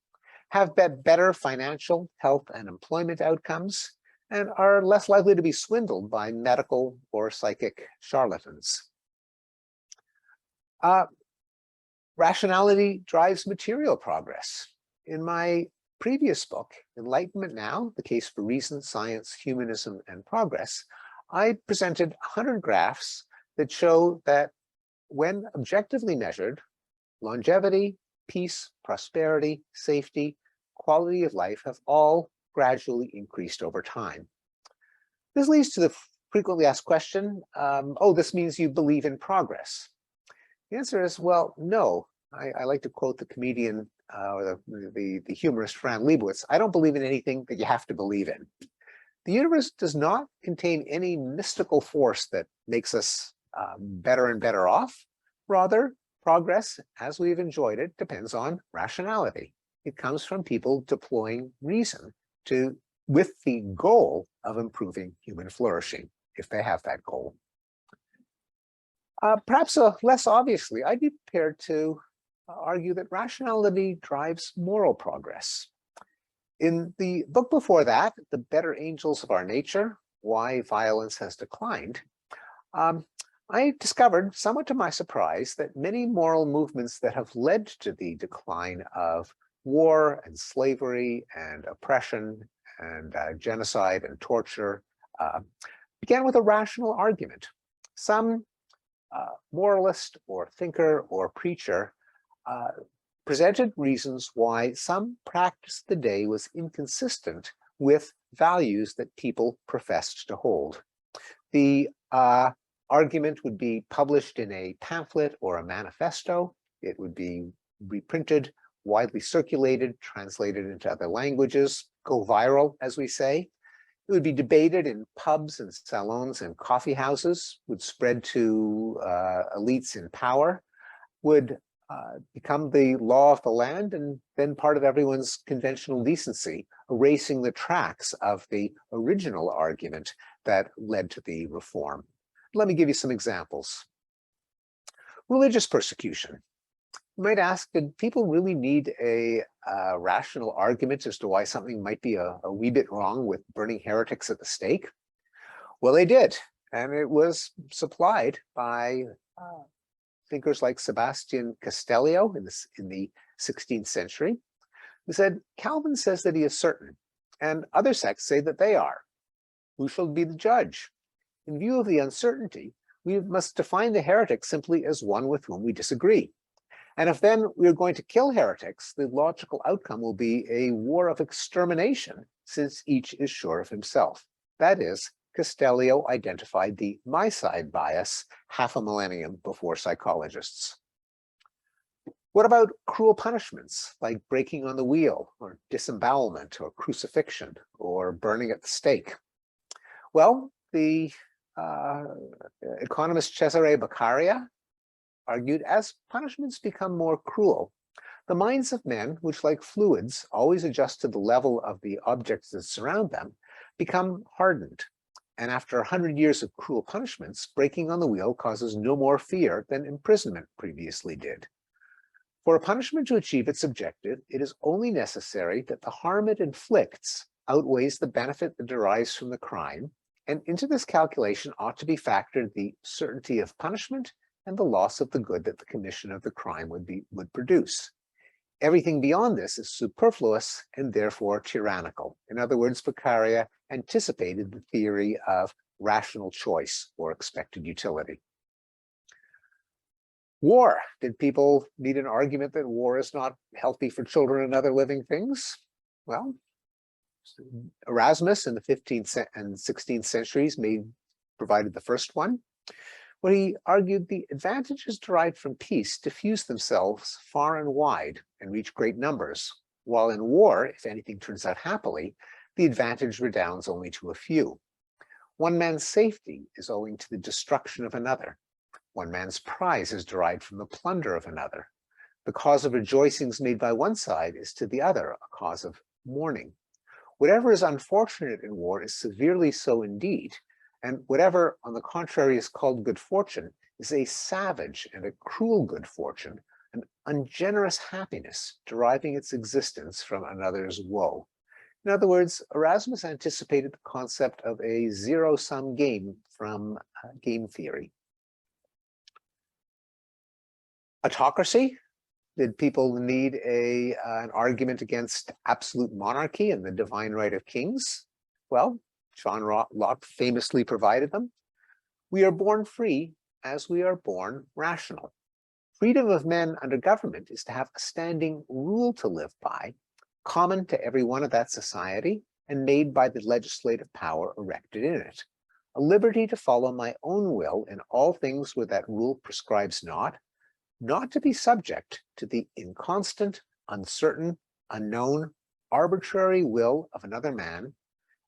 have better financial, health, and employment outcomes, and are less likely to be swindled by medical or psychic charlatans. Rationality drives material progress. In my previous book, Enlightenment Now, The Case for Reason, Science, Humanism, and Progress, I presented 100 graphs that show that when objectively measured, longevity, peace, prosperity, safety, quality of life have all gradually increased over time. This leads to the frequently asked question, oh, this means you believe in progress. The answer is, well, no. I like to quote the comedian or the humorist Fran Lebowitz. I don't believe in anything that you have to believe in. The universe does not contain any mystical force that makes us better and better off. Rather, progress, as we've enjoyed it, depends on rationality. It comes from people deploying reason with the goal of improving human flourishing, if they have that goal. Perhaps less obviously, I'd be prepared to argue that rationality drives moral progress. In the book before that, The Better Angels of Our Nature, Why Violence Has Declined, I discovered, somewhat to my surprise, that many moral movements that have led to the decline of war and slavery and oppression and genocide and torture began with a rational argument. Some moralist or thinker or preacher presented reasons why some practice of the day was inconsistent with values that people professed to hold. The argument would be published in a pamphlet or a manifesto. It would be reprinted, widely circulated, translated into other languages, go viral, as we say. It would be debated in pubs and salons and coffee houses, would spread to elites in power, would become the law of the land, and then part of everyone's conventional decency, erasing the tracks of the original argument that led to the reform. Let me give you some examples. Religious persecution. You might ask, did people really need a rational argument as to why something might be a wee bit wrong with burning heretics at the stake? Well, they did, and it was supplied by thinkers like Sebastian Castellio in the 16th century, who said, Calvin says that he is certain, and other sects say that they are. Who shall be the judge? In view of the uncertainty, we must define the heretic simply as one with whom we disagree. And if then we're going to kill heretics, the logical outcome will be a war of extermination, since each is sure of himself. That is, Castellio identified the my side bias half a millennium before psychologists. What about cruel punishments like breaking on the wheel, or disembowelment, or crucifixion, or burning at the stake? Well, the economist Cesare Beccaria argued, as punishments become more cruel, the minds of men, which like fluids always adjust to the level of the objects that surround them, become hardened. And after 100 years of cruel punishments, breaking on the wheel causes no more fear than imprisonment previously did. For a punishment to achieve its objective, it is only necessary that the harm it inflicts outweighs the benefit that derives from the crime, and into this calculation ought to be factored the certainty of punishment and the loss of the good that the commission of the crime would produce. Everything beyond this is superfluous and therefore tyrannical. In other words, Beccaria anticipated the theory of rational choice or expected utility. War. Did people need an argument that war is not healthy for children and other living things? Well, Erasmus in the 15th and 16th centuries provided the first one, where he argued the advantages derived from peace diffuse themselves far and wide and reach great numbers, while in war, if anything turns out happily, the advantage redounds only to a few. One man's safety is owing to the destruction of another. One man's prize is derived from the plunder of another. The cause of rejoicings made by one side is to the other a cause of mourning. Whatever is unfortunate in war is severely so indeed, and whatever, on the contrary, is called good fortune is a savage and a cruel good fortune, an ungenerous happiness deriving its existence from another's woe. In other words, Erasmus anticipated the concept of a zero-sum game from game theory. Autocracy. Did people need an argument against absolute monarchy and the divine right of kings? Well, John Locke famously provided them. We are born free as we are born rational. Freedom of men under government is to have a standing rule to live by, common to every one of that society and made by the legislative power erected in it. A liberty to follow my own will in all things where that rule prescribes not to be subject to the inconstant, uncertain, unknown, arbitrary will of another man,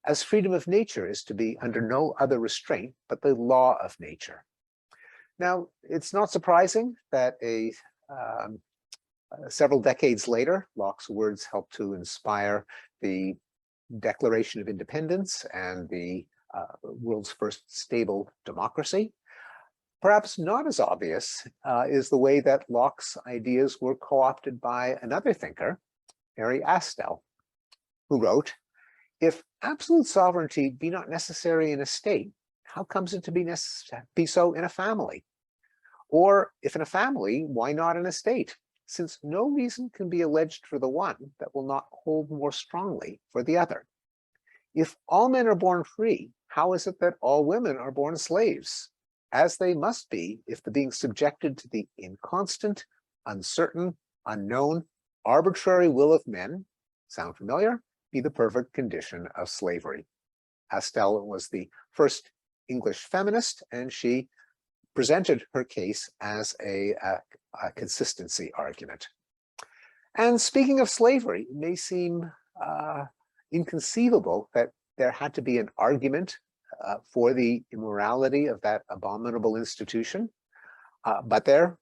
as freedom of nature is to be under no other restraint but the law of nature. Now, it's not surprising that several decades later, Locke's words helped to inspire the Declaration of Independence and the world's first stable democracy. Perhaps not as obvious is the way that Locke's ideas were co-opted by another thinker, Mary Astle, who wrote, "If absolute sovereignty be not necessary in a state, how comes it to be so in a family? Or if in a family, why not in a state? Since no reason can be alleged for the one that will not hold more strongly for the other. If all men are born free, how is it that all women are born slaves? As they must be, if the being subjected to the inconstant, uncertain, unknown, arbitrary will of men, sound familiar, be the perfect condition of slavery." Astle was the first English feminist, and she presented her case as a consistency argument. And speaking of slavery, it may seem inconceivable that there had to be an argument for the immorality of that abominable institution, but there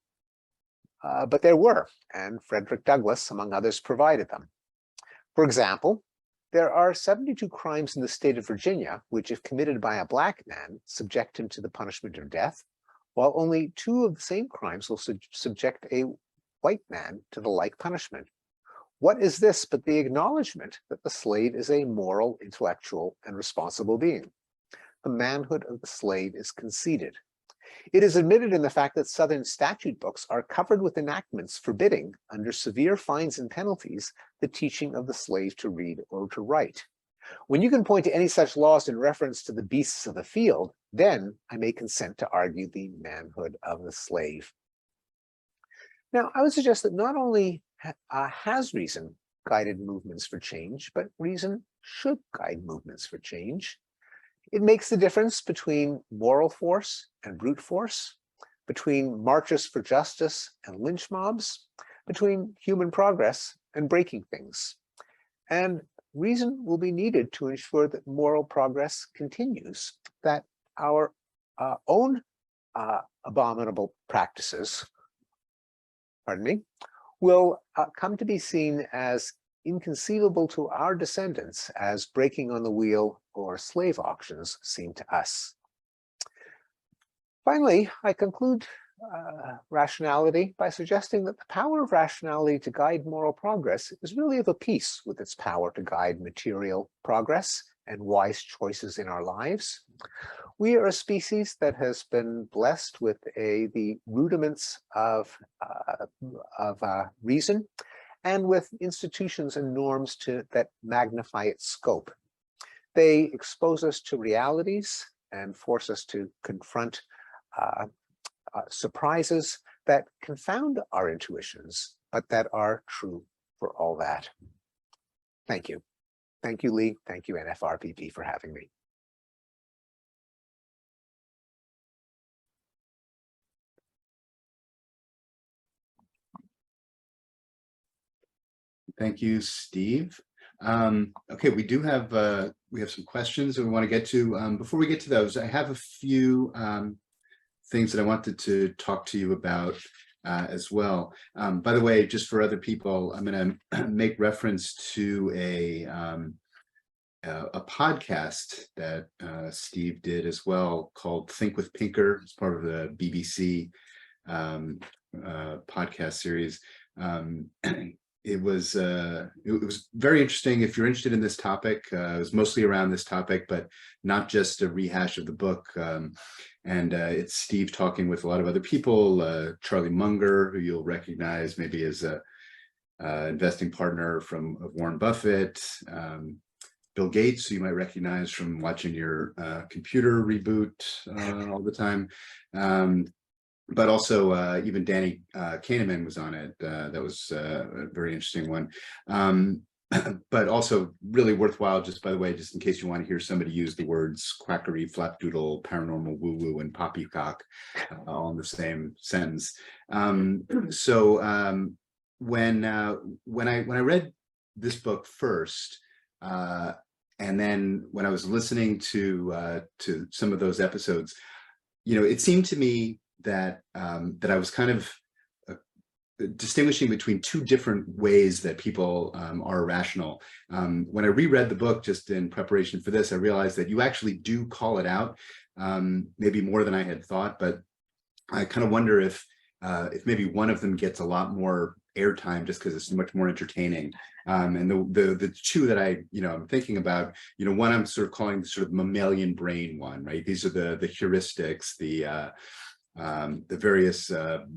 were, and Frederick Douglass, among others, provided them. For example, there are 72 crimes in the state of Virginia, which, if committed by a Black man, subject him to the punishment of death, while only 2 of the same crimes will subject a white man to the like punishment. What is this but the acknowledgement that the slave is a moral, intellectual, and responsible being? The manhood of the slave is conceded. It is admitted in the fact that Southern statute books are covered with enactments forbidding, under severe fines and penalties, the teaching of the slave to read or to write. When you can point to any such laws in reference to the beasts of the field, then I may consent to argue the manhood of the slave. Now, I would suggest that not only has reason guided movements for change, but reason should guide movements for change. It makes the difference between moral force and brute force, between marches for justice and lynch mobs, between human progress and breaking things. And reason will be needed to ensure that moral progress continues, that our own abominable practices, pardon me, will come to be seen as inconceivable to our descendants as breaking on the wheel or slave auctions seem to us. Finally, I conclude rationality by suggesting that the power of rationality to guide moral progress is really of a piece with its power to guide material progress and wise choices in our lives. We are a species that has been blessed with the rudiments of reason and with institutions and norms that magnify its scope. They expose us to realities and force us to confront surprises that confound our intuitions, but that are true for all that. Thank you. Thank you, Lee. Thank you, NFRPP, for having me. Thank you, Steve. Okay, we have some questions that we want to get to. Before we get to those, I have a few things that I wanted to talk to you about as well. By the way, just for other people, I'm going to make reference to a podcast that Steve did as well called Think with Pinker. It's part of the BBC podcast series. It was very interesting. If you're interested in this topic, it was mostly around this topic, but not just a rehash of the book. And it's Steve talking with a lot of other people, Charlie Munger, who you'll recognize maybe as a investing partner of Warren Buffett, Bill Gates, who you might recognize from watching your computer reboot all the time. But also even Danny Kahneman was on it. That was a very interesting one. But also really worthwhile, just by the way, just in case you want to hear somebody use the words quackery, flapdoodle, paranormal woo-woo, and poppycock all in the same sentence. When I read this book first, and then when I was listening to some of those episodes, it seemed to me that I was kind of distinguishing between two different ways that people are irrational. When I reread the book just in preparation for this, I realized that you actually do call it out, maybe more than I had thought, but I kind of wonder if maybe one of them gets a lot more airtime just because it's much more entertaining. And the two that I'm thinking about, one I'm sort of calling the sort of mammalian brain one, right? These are the heuristics, the various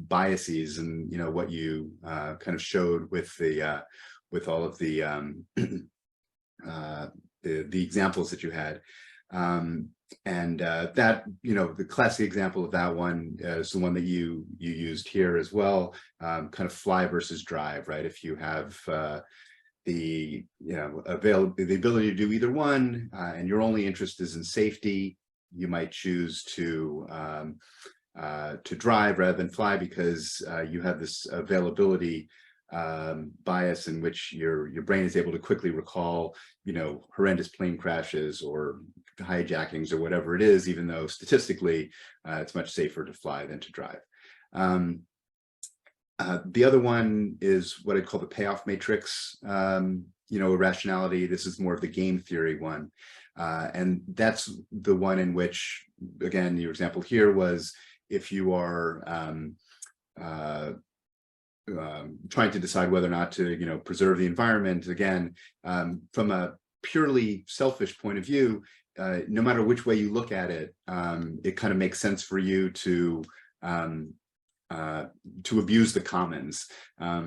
biases, and what you kind of showed with all of the examples that you had, and that the classic example of that one is the one that you used here as well, kind of fly versus drive, right? If you have the ability to do either one, and your only interest is in safety, you might choose to drive rather than fly because you have this availability bias in which your brain is able to quickly recall, horrendous plane crashes or hijackings or whatever it is, even though statistically it's much safer to fly than to drive. The other one is what I call the payoff matrix, irrationality. This is more of the game theory one. And that's the one in which, again, your example here was if you are trying to decide whether or not to, preserve the environment, again, from a purely selfish point of view, no matter which way you look at it, it kind of makes sense for you to to abuse the commons,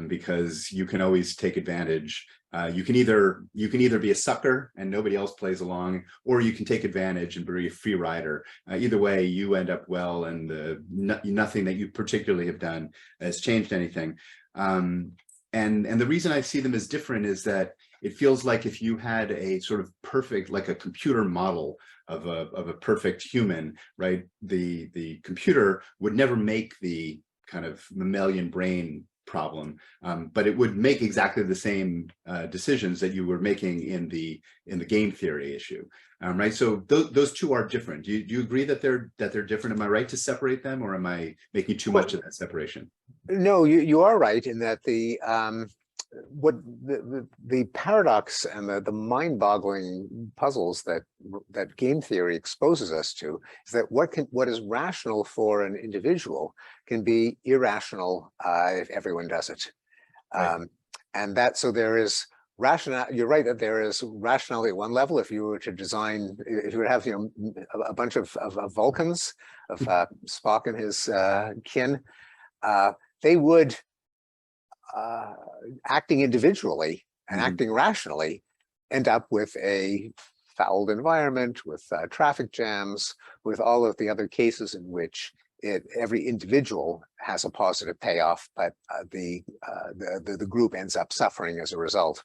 because you can always take advantage. You can either be a sucker and nobody else plays along, or you can take advantage and be a free rider. Either way, you end up well, and nothing that you particularly have done has changed anything. And the reason I see them as different is that it feels like if you had a sort of perfect, like a computer model of a perfect human, right? The computer would never make the kind of mammalian brain problem, but it would make exactly the same decisions that you were making in the game theory issue, right? So those two are different. Do you agree that they're different? Am I right to separate them, or am I making too much of that separation? No, you are right in that the the paradox and the mind-boggling puzzles that game theory exposes us to is that what is rational for an individual can be irrational if everyone does it. Right. And that, so there is rational. You're right that there is rationality at one level. If you were to design, if you were to have, you know, a bunch of Vulcans, of Spock and his kin, they would, acting individually and acting rationally, end up with a fouled environment, with traffic jams, with all of the other cases in which every individual has a positive payoff, but the group ends up suffering as a result.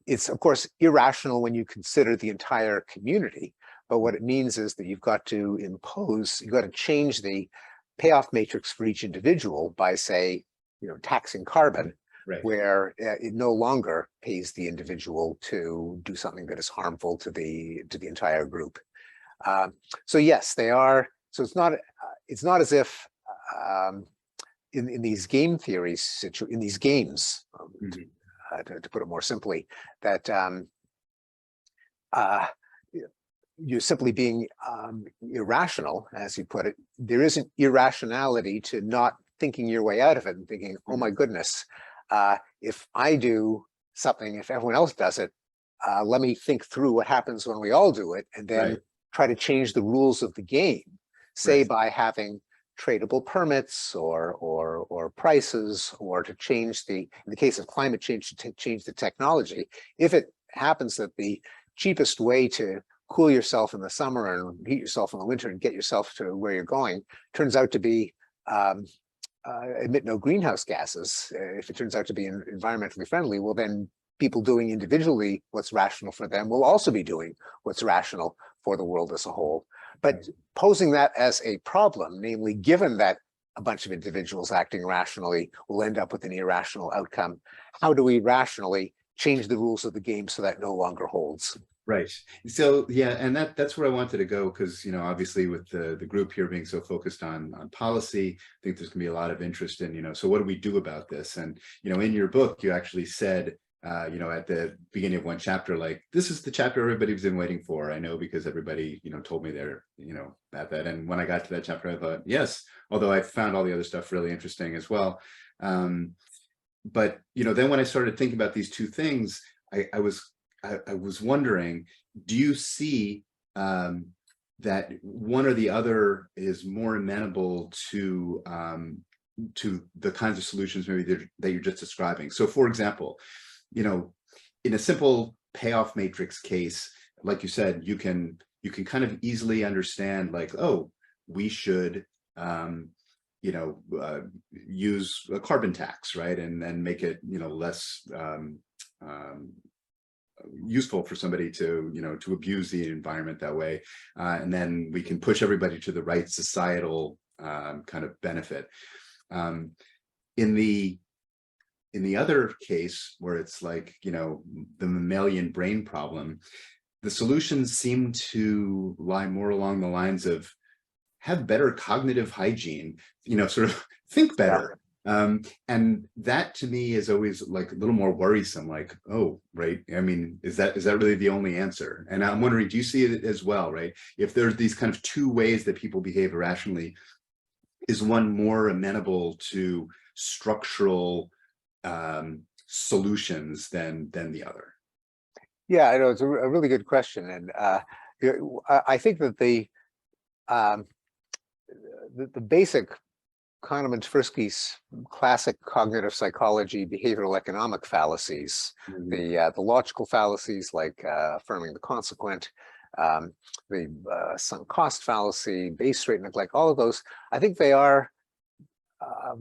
It's of course irrational when you consider the entire community, but what it means is that you've got to change the payoff matrix for each individual by, say, you know, taxing carbon, Right. where it no longer pays the individual to do something that is harmful to the entire group. So yes, they are. So it's not as if in these game theories, in these games, to put it more simply, that you're simply being irrational, as you put it. There is an irrationality to not thinking your way out of it and thinking, oh my goodness, if I do something, if everyone else does it, let me think through what happens when we all do it, and then try to change the rules of the game, say by having tradable permits or prices, or to change in the case of climate change, to change the technology. If it happens that the cheapest way to cool yourself in the summer and heat yourself in the winter and get yourself to where you're going turns out to be emit no greenhouse gases, if it turns out to be environmentally friendly, well, then people doing individually what's rational for them will also be doing what's rational for the world as a whole. But posing that as a problem, namely, given that a bunch of individuals acting rationally will end up with an irrational outcome, how do we rationally change the rules of the game so that no longer holds? Right. So yeah, and that's where I wanted to go, because, you know, obviously with the group here being so focused on policy, I think there's gonna be a lot of interest in, you know, so what do we do about this? And, you know, in your book, you actually said, you know, at the beginning of one chapter, like, this is the chapter everybody's been waiting for. I know, because everybody, you know, told me they're, you know, at that. And when I got to that chapter, I thought, yes, although I found all the other stuff really interesting as well. But, you know, then when I started thinking about these two things, I was wondering, do you see that one or the other is more amenable to the kinds of solutions maybe that you're just describing? So for example, you know, in a simple payoff matrix case, like you said, you can kind of easily understand, like, oh, we should you know, use a carbon tax, right, and then make it, you know, less useful for somebody to, you know, to abuse the environment that way, and then we can push everybody to the right societal kind of benefit. In the other case, where it's like, you know, the mammalian brain problem, the solutions seem to lie more along the lines of have better cognitive hygiene, you know, sort of think better. And that to me is always like a little more worrisome, like, oh, right. I mean, is that really the only answer? And I'm wondering, do you see it as well, right? If there's these kind of two ways that people behave irrationally, is one more amenable to structural solutions than the other? Yeah, I know it's a really good question, and I think that the basic Kahneman and Tversky's classic cognitive psychology, behavioral economic fallacies, the logical fallacies like affirming the consequent, the sunk cost fallacy, base rate neglect, all of those, I think they are, I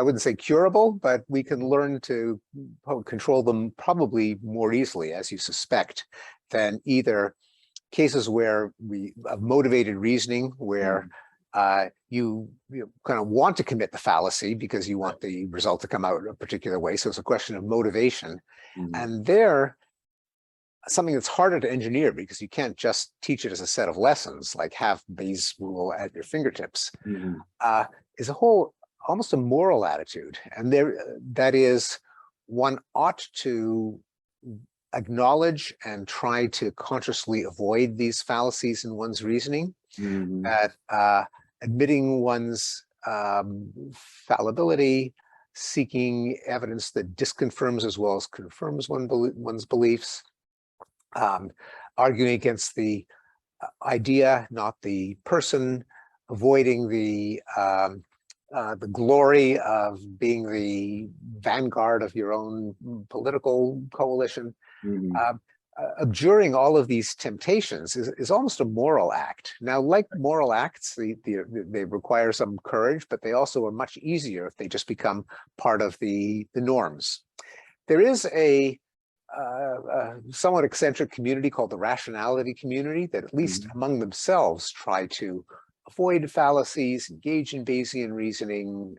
wouldn't say curable, but we can learn to control them probably more easily, as you suspect, than either cases where we have motivated reasoning, where you kind of want to commit the fallacy because you want the result to come out a particular way. So it's a question of motivation. And there, something that's harder to engineer because you can't just teach it as a set of lessons, like have Bayes' rule at your fingertips, is a whole, almost a moral attitude. And there, that is, one ought to acknowledge and try to consciously avoid these fallacies in one's reasoning, that admitting one's fallibility, seeking evidence that disconfirms as well as confirms one's beliefs, arguing against the idea, not the person, avoiding the glory of being the vanguard of your own political coalition. Abjuring all of these temptations is almost a moral act. Now, like moral acts, they require some courage, but they also are much easier if they just become part of the norms. There is a somewhat eccentric community called the rationality community that, at least among themselves, try to avoid fallacies, engage in Bayesian reasoning,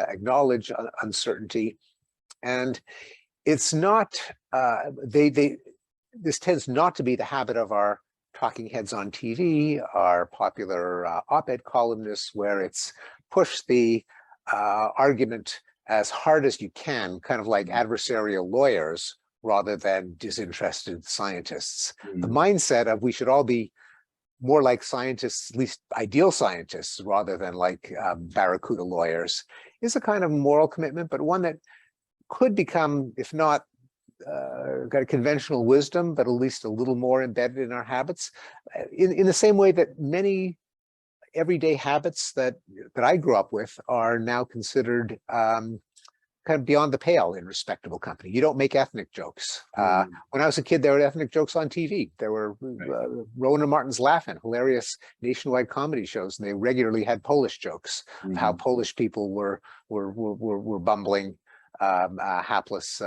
acknowledge uncertainty. And it's not, this tends not to be the habit of our talking heads on TV, our popular op-ed columnists, where it's push the argument as hard as you can, kind of like adversarial lawyers, rather than disinterested scientists. The mindset of we should all be more like scientists, at least ideal scientists, rather than like barracuda lawyers, is a kind of moral commitment, but one that could become, if not got a conventional wisdom, but at least a little more embedded in our habits, in the same way that many everyday habits that I grew up with are now considered kind of beyond the pale in respectable company. You don't make ethnic jokes. When I was a kid, there were ethnic jokes on TV. There were Rowan and Martin's Laugh-In, hilarious nationwide comedy shows, and they regularly had Polish jokes of how Polish people were bumbling, hapless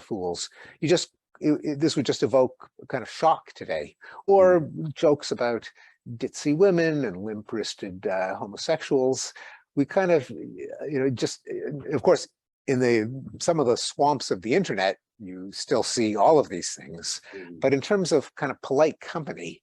fools. You just this would just evoke kind of shock today, or jokes about ditzy women and limp-wristed homosexuals. We kind of, just, of course, in some of the swamps of the internet, you still see all of these things. But in terms of kind of polite company,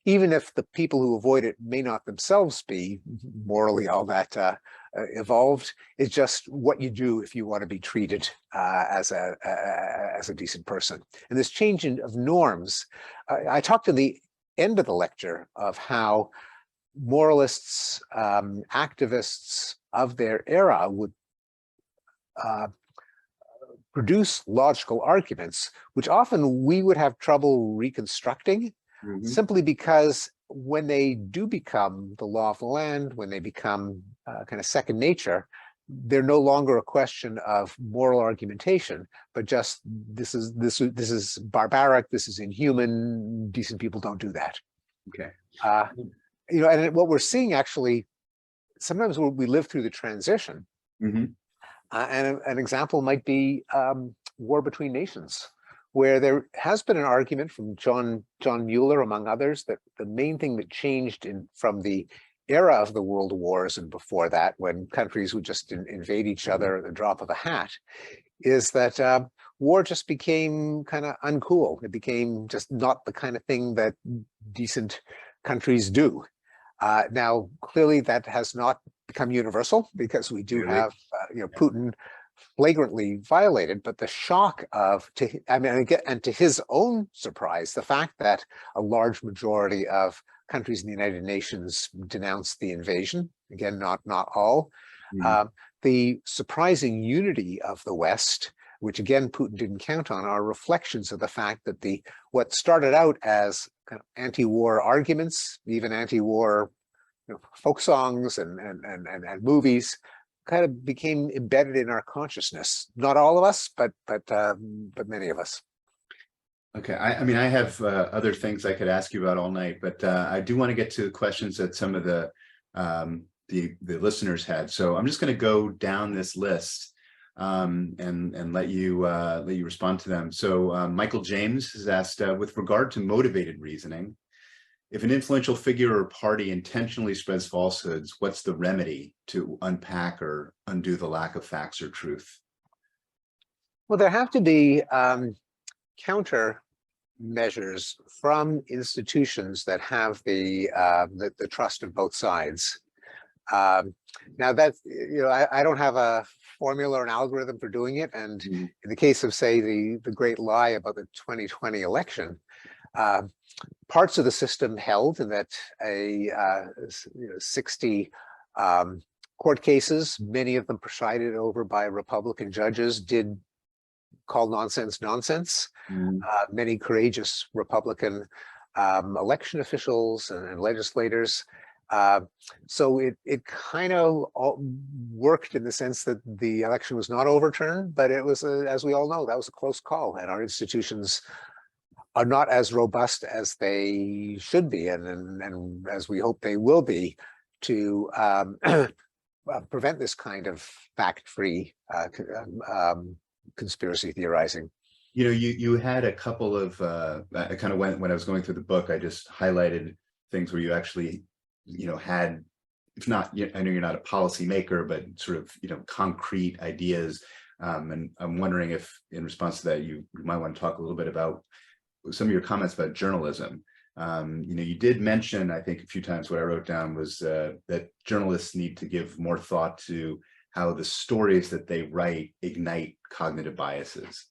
even if the people who avoid it may not themselves be morally all that evolved, it's just what you do if you want to be treated as a decent person. And this change of norms, I talked in the end of the lecture of how moralists, activists of their era would produce logical arguments, which often we would have trouble reconstructing, simply because when they do become the law of the land, when they become kind of second nature, they're no longer a question of moral argumentation, but just this is barbaric, this is inhuman, decent people don't do that. Okay. And what we're seeing actually, sometimes we live through the transition. And an example might be war between nations, where there has been an argument from John Mueller, among others, that the main thing that changed from the era of the world wars and before that, when countries would just invade each other at the drop of a hat, is that war just became kind of uncool. It became just not the kind of thing that decent countries do. Now, clearly that has not become universal, because we do have, Putin flagrantly violated, but the shock of, and to his own surprise, the fact that a large majority of countries in the United Nations denounced the invasion, again, not all, the surprising unity of the West, which again, Putin didn't count on, are reflections of the fact that what started out as kind of anti-war arguments, even anti-war folk songs and movies kind of became embedded in our consciousness. Not all of us, but many of us. Okay, I mean, I have other things I could ask you about all night, but I do want to get to questions that some of the listeners had. So I'm just going to go down this list and let you respond to them. So Michael James has asked, with regard to motivated reasoning, if an influential figure or party intentionally spreads falsehoods, what's the remedy to unpack or undo the lack of facts or truth? Well, there have to be counter measures from institutions that have the trust of both sides. Now that, I don't have a formula or an algorithm for doing it. And in the case of, say, the great lie about the 2020 election, parts of the system held in that 60 court cases, many of them presided over by Republican judges, did call nonsense nonsense. Many courageous Republican election officials and legislators. So it kind of worked in the sense that the election was not overturned, but it was, as we all know, that was a close call, and our institutions are not as robust as they should be, and as we hope they will be, to prevent this kind of fact-free conspiracy theorizing. You had a couple of I kind of when I was going through the book, I just highlighted things where you actually had, if not, I know you're not a policy maker, but sort of concrete ideas, and I'm wondering if in response to that you might want to talk a little bit about some of your comments about journalism. You did mention, I think a few times, what I wrote down was that journalists need to give more thought to how the stories that they write ignite cognitive biases.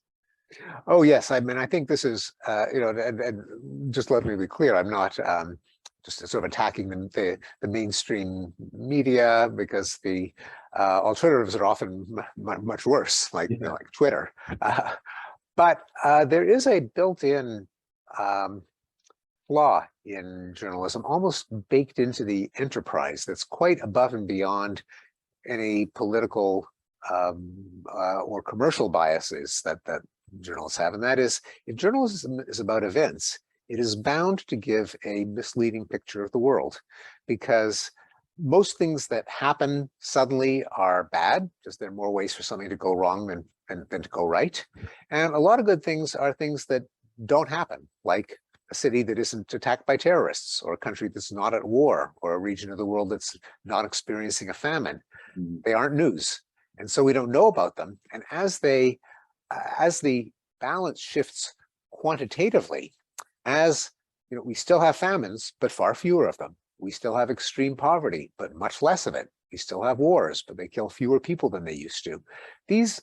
Oh, yes. I mean, I think this is, and just let me be clear, I'm not just sort of attacking the mainstream media, because the alternatives are often much worse, like, like Twitter. But there is a built-in flaw in journalism, almost baked into the enterprise, that's quite above and beyond any political or commercial biases that journalists have. And that is, if journalism is about events, it is bound to give a misleading picture of the world, because most things that happen suddenly are bad, because there are more ways for something to go wrong than to go right. And a lot of good things are things that don't happen, like a city that isn't attacked by terrorists, or a country that's not at war, or a region of the world that's not experiencing a famine. They aren't news. And so we don't know about them. And as the balance shifts quantitatively, as we still have famines, but far fewer of them. We still have extreme poverty, but much less of it. We still have wars, but they kill fewer people than they used to. These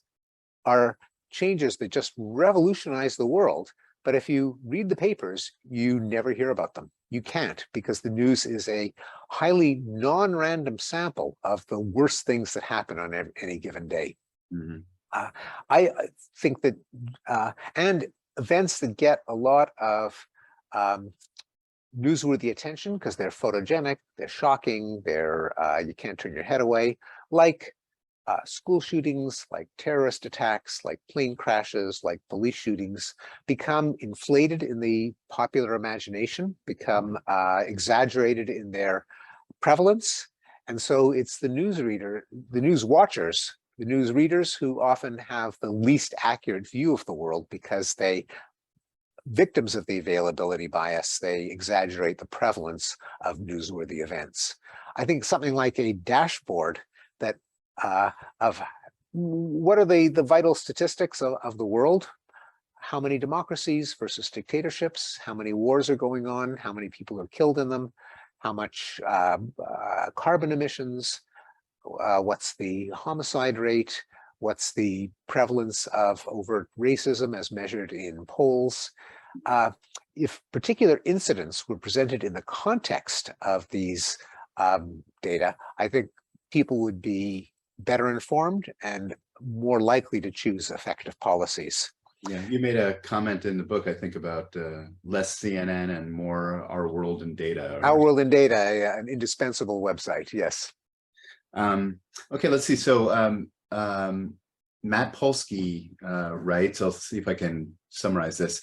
are changes that just revolutionize the world. But if you read the papers, you never hear about them. You can't, because the news is a highly non-random sample of the worst things that happen on any given day. I think that, and events that get a lot of newsworthy attention because they're photogenic, they're shocking, they're you can't turn your head away, like school shootings, like terrorist attacks, like plane crashes, like police shootings, become inflated in the popular imagination, become exaggerated in their prevalence. And so it's the newsreader, the news watchers, the news readers who often have the least accurate view of the world, because they, victims of the availability bias, they exaggerate the prevalence of newsworthy events. I think something like a dashboard that of what are the vital statistics of the world, how many democracies versus dictatorships, how many wars are going on, how many people are killed in them, how much carbon emissions, what's the homicide rate, what's the prevalence of overt racism as measured in polls. If particular incidents were presented in the context of these data, I think people would be better informed and more likely to choose effective policies. Yeah, you made a comment in the book, I think, about less CNN and more Our World in Data. Our World in Data, an indispensable website, yes. Okay, let's see. So Matt Polsky writes, I'll see if I can summarize this.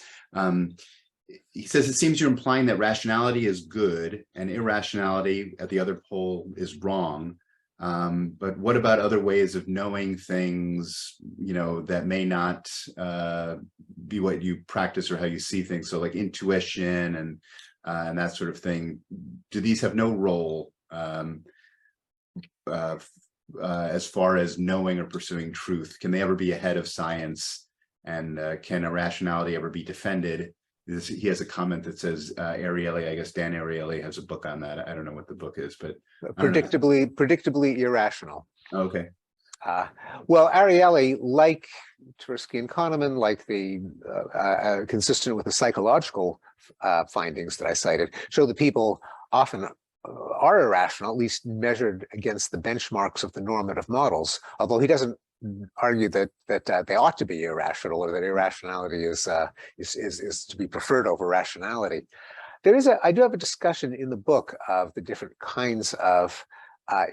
He says, it seems you're implying that rationality is good and irrationality at the other pole is wrong. But what about other ways of knowing things, that may not be what you practice or how you see things? So like intuition and that sort of thing. Do these have no role as far as knowing or pursuing truth? Can they ever be ahead of science? And can irrationality ever be defended? He has a comment that says Ariely, I guess Dan Ariely has a book on that. I don't know what the book is, but predictably irrational. Okay. Well, Ariely, like Tversky and Kahneman, like consistent with the psychological findings that I cited, show that people often are irrational, at least measured against the benchmarks of the normative models, although he doesn't argue that they ought to be irrational, or that irrationality is to be preferred over rationality. I do have a discussion in the book of the different kinds of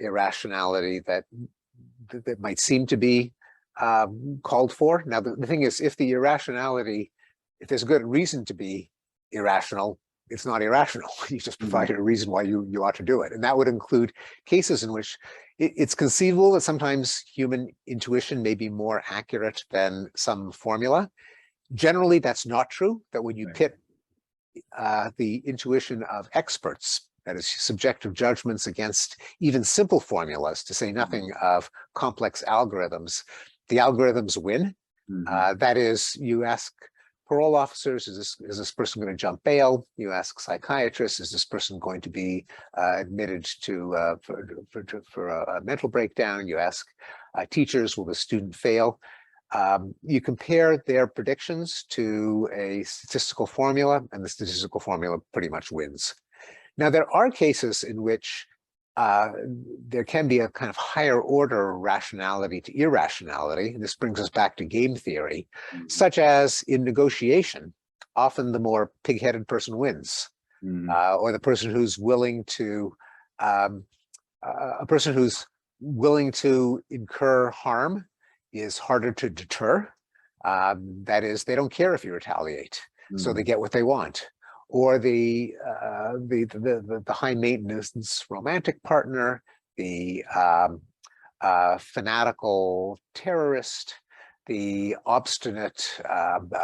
irrationality that might seem to be called for. Now, the thing is, if there's a good reason to be irrational, it's not irrational. You just provided a reason why you ought to do it. And that would include cases in which it's conceivable that sometimes human intuition may be more accurate than some formula. Generally, that's not true, that when you pit the intuition of experts, that is subjective judgments, against even simple formulas, to say nothing of complex algorithms, the algorithms win. That is, you ask parole officers, is this person going to jump bail? You ask psychiatrists, is this person going to be admitted to for a mental breakdown? You ask teachers, will the student fail? You compare their predictions to a statistical formula, and the statistical formula pretty much wins. Now, there are cases in which there can be a kind of higher order rationality to irrationality. And this brings us back to game theory, such as in negotiation, often the more pig-headed person wins, or the person who's willing to, incur harm is harder to deter. That is, they don't care if you retaliate, so they get what they want. Or the high maintenance romantic partner, the fanatical terrorist, the obstinate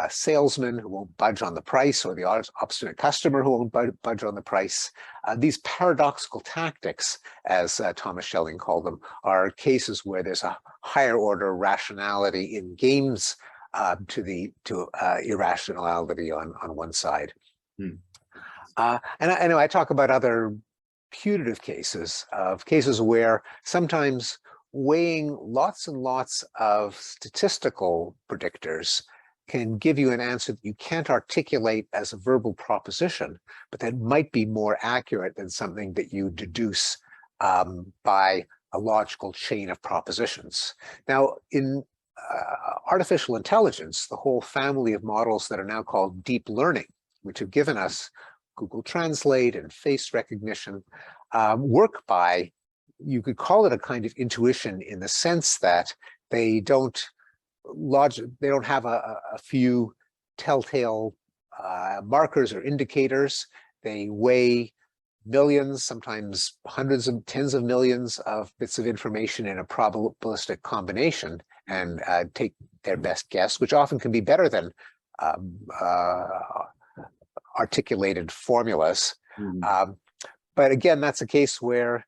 salesman who won't budge on the price, or the obstinate customer who won't budge on the price. These paradoxical tactics, as Thomas Schelling called them, are cases where there's a higher order rationality in games to irrationality on one side. And I know I talk about other putative cases where sometimes weighing lots and lots of statistical predictors can give you an answer that you can't articulate as a verbal proposition, but that might be more accurate than something that you deduce by a logical chain of propositions. Now, in artificial intelligence, the whole family of models that are now called deep learning, which have given us Google Translate and face recognition, work by, you could call it a kind of intuition, in the sense that they don't have a few telltale markers or indicators. They weigh millions, sometimes hundreds and tens of millions of bits of information in a probabilistic combination and take their best guess, which often can be better than articulated formulas. But again, that's a case where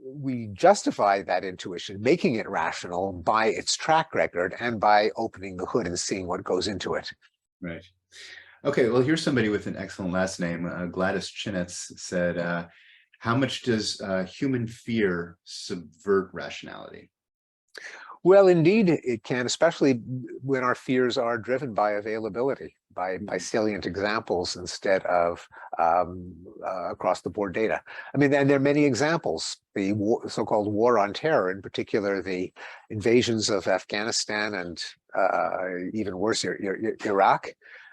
we justify that intuition, making it rational by its track record and by opening the hood and seeing what goes into it. Right. Okay, well, here's somebody with an excellent last name. Gladys Chinitz said, how much does human fear subvert rationality? Well, indeed, it can, especially when our fears are driven by availability, by salient examples instead of across the board data. I mean, and there are many examples. The so-called war on terror, in particular, the invasions of Afghanistan and even worse, Iraq,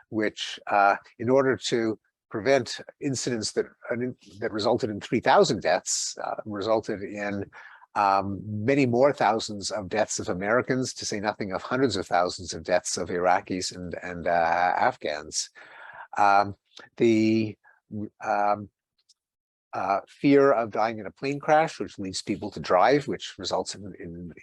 which in order to prevent incidents that resulted in 3,000 deaths, resulted in many more thousands of deaths of Americans, to say nothing of hundreds of thousands of deaths of Iraqis and Afghans. The fear of dying in a plane crash, which leads people to drive, which results in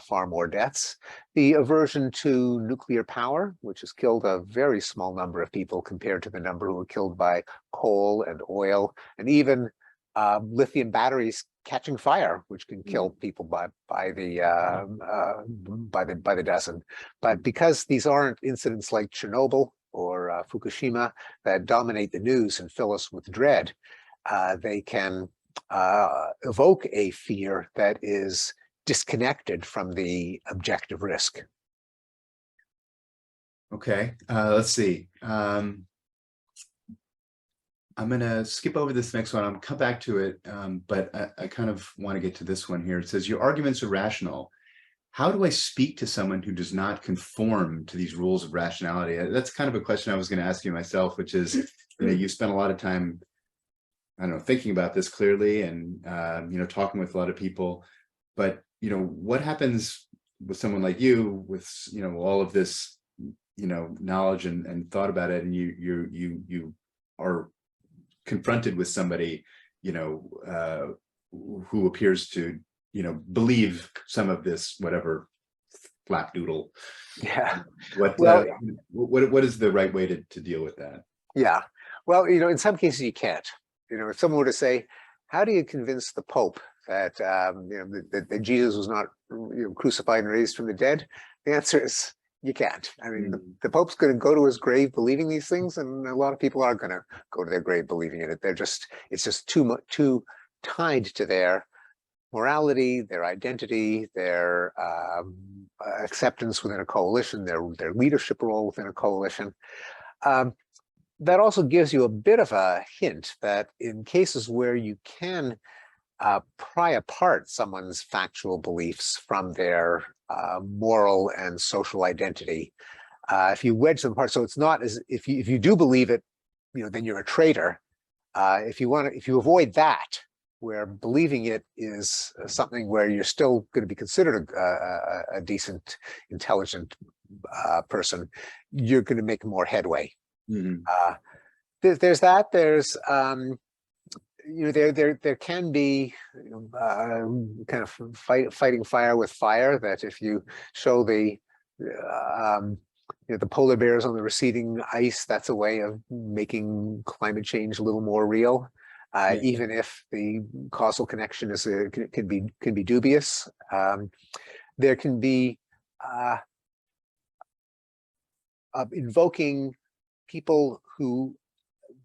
far more deaths. The aversion to nuclear power, which has killed a very small number of people compared to the number who were killed by coal and oil, and even lithium batteries catching fire, which can kill people by the dozen. But because these aren't incidents like Chernobyl or Fukushima that dominate the news and fill us with dread, they can evoke a fear that is disconnected from the objective risk. Okay, let's see. I'm going to skip over this next one. I'm going to come back to it, but I kind of want to get to this one here. It says, your arguments are rational. How do I speak to someone who does not conform to these rules of rationality? That's kind of a question I was going to ask you myself, which is, you spent a lot of time, I don't know, thinking about this clearly and, talking with a lot of people. But, what happens with someone like you with, all of this, knowledge and thought about it, and you are confronted with somebody, who appears to, believe some of this, whatever flapdoodle. Yeah. What is the right way to deal with that? Yeah. Well, in some cases you can't. If someone were to say, how do you convince the Pope that that Jesus was not crucified and raised from the dead? The answer is you can't. I mean, the Pope's going to go to his grave believing these things, and a lot of people are going to go to their grave believing in it. It's just too tied to their morality, their identity, their acceptance within a coalition, their leadership role within a coalition. That also gives you a bit of a hint that in cases where you can pry apart someone's factual beliefs from their moral and social identity, if you wedge them apart, so it's not as if you do believe it, then you're a traitor. If you avoid that, where believing it is something where you're still going to be considered a decent, intelligent person, you're going to make more headway. There's that. There's there can be kind of fighting fire with fire. That if you show the polar bears on the receding ice, that's a way of making climate change a little more real. Even if the causal connection is can be dubious. There can be invoking people who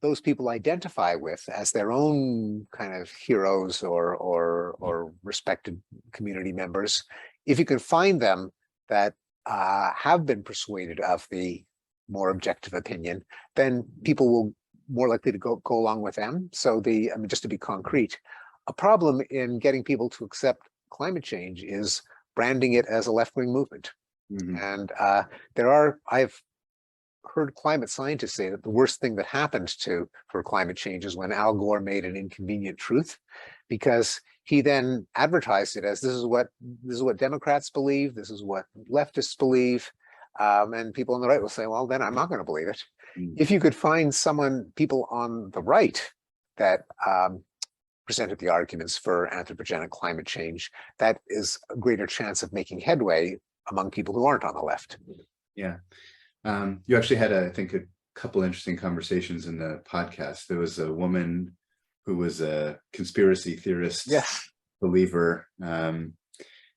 those people identify with as their own kind of heroes or respected community members. If you can find them that have been persuaded of the more objective opinion, then people will more likely to go along with them. So just to be concrete, a problem in getting people to accept climate change is branding it as a left-wing movement. And I've heard climate scientists say that the worst thing that happened for climate change is when Al Gore made an inconvenient truth, because he then advertised it as this is what Democrats believe, this is what leftists believe, and people on the right will say, well, then I'm not going to believe it. If you could find people on the right that presented the arguments for anthropogenic climate change, that is a greater chance of making headway among people who aren't on the left. Yeah. You actually had, I think, a couple interesting conversations in the podcast. There was a woman who was a conspiracy theorist, believer, and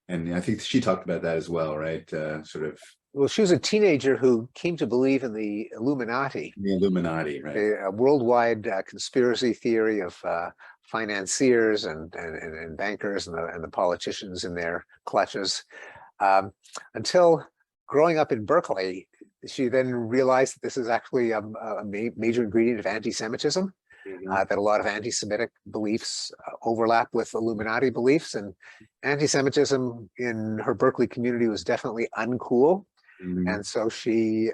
I think she talked about that as well, right? Well, she was a teenager who came to believe in the Illuminati. The Illuminati, right? A worldwide conspiracy theory of financiers and bankers and the politicians in their clutches. Until growing up in Berkeley, she then realized that this is actually a major ingredient of anti-Semitism, Mhm. that a lot of anti-Semitic beliefs overlap with Illuminati beliefs, and anti-Semitism in her Berkeley community was definitely uncool. Mhm. And so she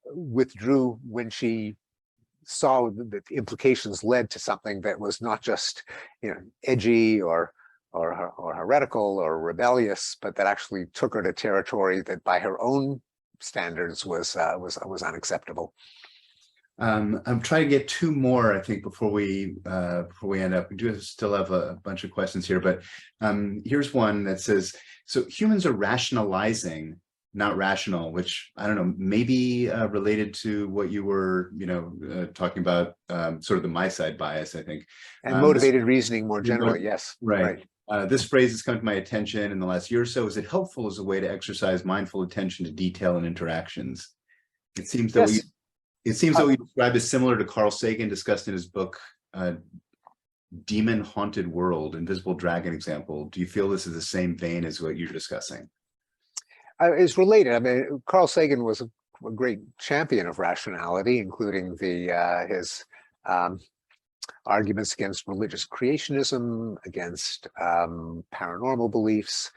withdrew when she saw that the implications led to something that was not just, edgy or heretical or rebellious, but that actually took her to territory that, by her own standards, was unacceptable. I'm trying to get two more, I think, before we end up. We do still have a bunch of questions here, but here's one that says, so humans are rationalizing, not rational, which I don't know, maybe related to what you were, talking about, sort of the my side bias, I think. And This, motivated reasoning more generally, yes, right. right. This phrase has come to my attention in the last year or so. Is it helpful as a way to exercise mindful attention to detail and interactions? It seems that Yes. what you describe is similar to Carl Sagan discussed in his book, Demon Haunted World, Invisible Dragon Example. Do you feel this is the same vein as what you're discussing? It's related. I mean, Carl Sagan was a great champion of rationality, including his arguments against religious creationism, against paranormal beliefs.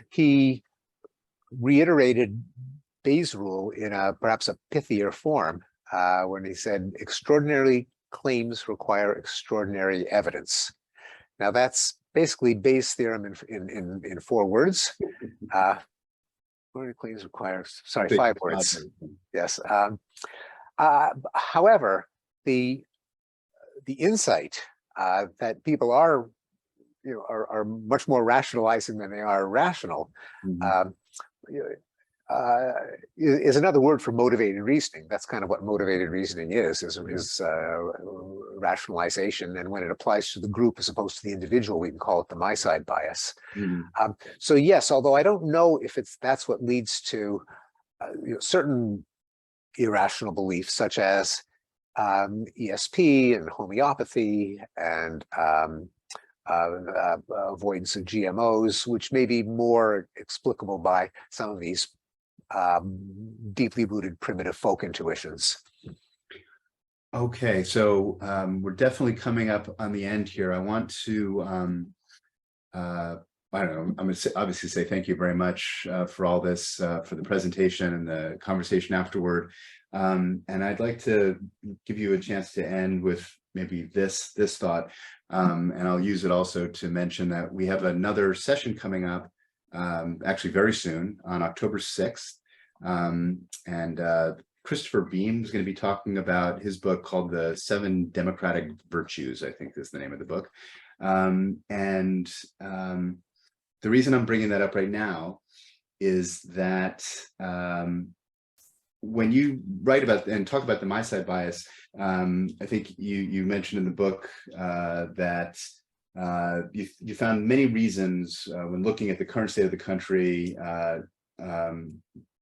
He reiterated Bayes' rule in perhaps a pithier form, when he said, "Extraordinary claims require extraordinary evidence." Now, that's basically Bayes' theorem in 4 words. Extraordinary claims require, sorry, 5 words. Yes. However, the insight that people are much more rationalizing than they are rational, Mhm. is another word for motivated reasoning. That's kind of what motivated reasoning is rationalization. And when it applies to the group as opposed to the individual, we can call it the my side bias. Mhm. So yes, although I don't know if that's what leads to certain irrational beliefs, such as ESP and homeopathy and avoidance of GMOs, which may be more explicable by some of these deeply rooted primitive folk intuitions. Okay, so we're definitely coming up on the end here. I want to, I don't know, I'm going to obviously say thank you very much for all this, for the presentation and the conversation afterward. And I'd like to give you a chance to end with maybe this thought, and I'll use it also to mention that we have another session coming up, actually very soon, on October 6th. And Christopher Beam is going to be talking about his book called The 7 Democratic Virtues, I think is the name of the book. The reason I'm bringing that up right now is that when you write about and talk about the my side bias, I think you mentioned in the book that you found many reasons when looking at the current state of the country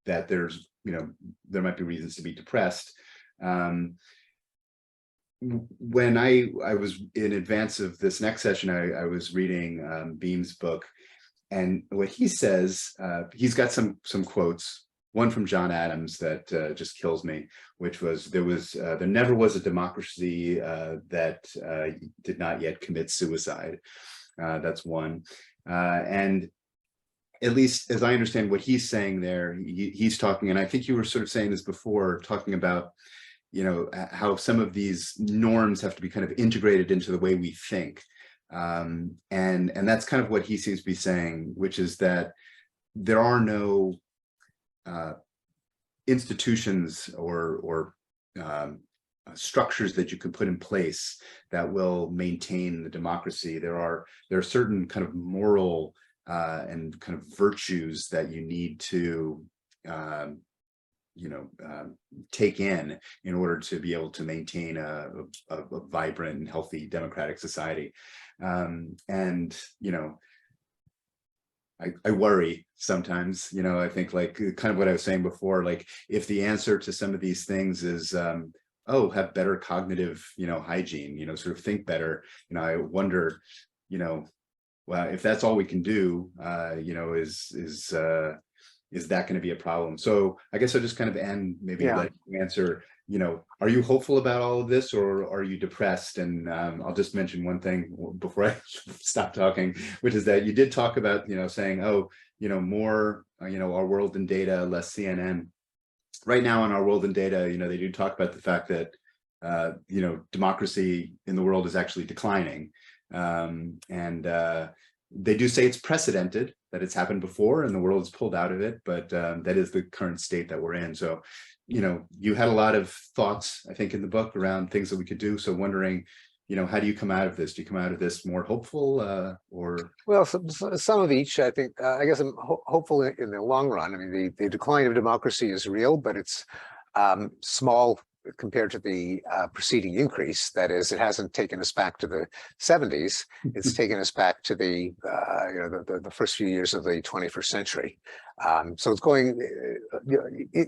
that there's, there might be reasons to be depressed. When I was in advance of this next session, I was reading Beam's book, and what he says, he's got some quotes. One from John Adams that just kills me, which was, there never was a democracy that did not yet commit suicide. That's one. And at least as I understand what he's saying there, he's talking, and I think you were sort of saying this before, talking about, how some of these norms have to be kind of integrated into the way we think. And that's kind of what he seems to be saying, which is that there are no institutions or structures that you can put in place that will maintain the democracy. There are certain kind of moral and kind of virtues that you need to take in order to be able to maintain a vibrant and healthy democratic society. I worry sometimes, I think, like, kind of what I was saying before, like, if the answer to some of these things is, oh, have better cognitive, hygiene, sort of think better, I wonder, well, if that's all we can do, is that going to be a problem? So I guess I'll just kind of end, maybe Yeah. let you answer, are you hopeful about all of this, or are you depressed? And I'll just mention one thing before I stop talking, which is that you did talk about, saying, oh, more, our world in data, less CNN. Right now in our world in data, they do talk about the fact that, democracy in the world is actually declining. And they do say it's precedented, that it's happened before and the world is pulled out of it, but that is the current state that we're in. So, you had a lot of thoughts, I think, in the book around things that we could do. So wondering, how do you come out of this? Do you come out of this more hopeful, or? Well, some of each, I think. I guess I'm hopeful in the long run. I mean, the decline of democracy is real, but it's small compared to the preceding increase. That is, it hasn't taken us back to the 70s. It's taken us back to the first few years of the 21st century. So it's going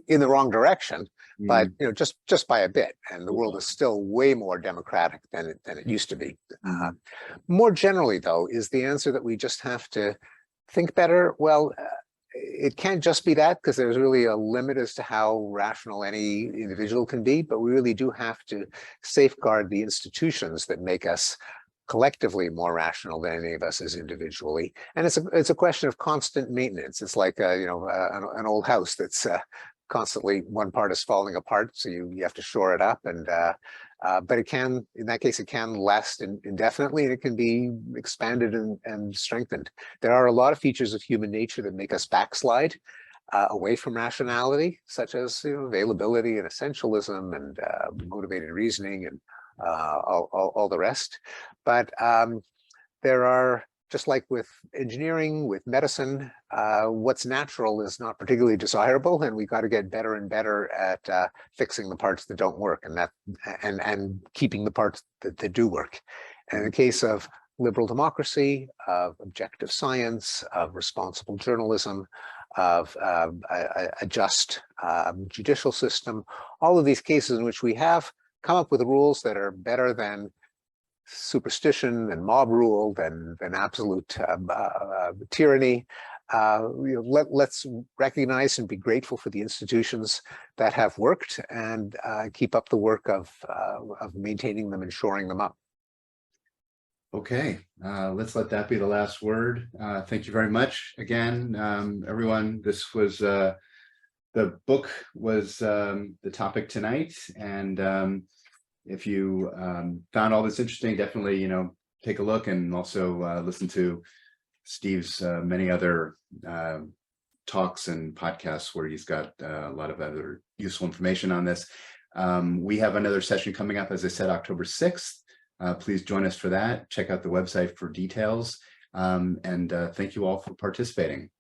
in the wrong direction, but just by a bit. And the world is still way more democratic than it used to be. More generally, though, is the answer that we just have to think better? Well, it can't just be that, because there's really a limit as to how rational any individual can be, but we really do have to safeguard the institutions that make us collectively more rational than any of us as individually. And it's a question of constant maintenance. It's like an old house that's constantly, one part is falling apart, so you have to shore it up. And but it can, in that case, it can last indefinitely, and it can be expanded and strengthened. There are a lot of features of human nature that make us backslide away from rationality, such as availability and essentialism and motivated reasoning and all the rest. But there are, just like with engineering, with medicine, what's natural is not particularly desirable, and we've got to get better and better at fixing the parts that don't work, and keeping the parts that do work. And in the case of liberal democracy, of objective science, of responsible journalism, of a just judicial system, all of these cases in which we have come up with rules that are better than superstition and mob rule, than absolute tyranny. Let's recognize and be grateful for the institutions that have worked, and keep up the work of maintaining them and shoring them up. Okay, let's let that be the last word. Thank you very much again, everyone. This was the book was the topic tonight, and if you found all this interesting, definitely take a look, and also listen to Steve's many other talks and podcasts where he's got a lot of other useful information on this. We have another session coming up, as I said, October 6th. Please join us for that. Check out the website for details, and thank you all for participating.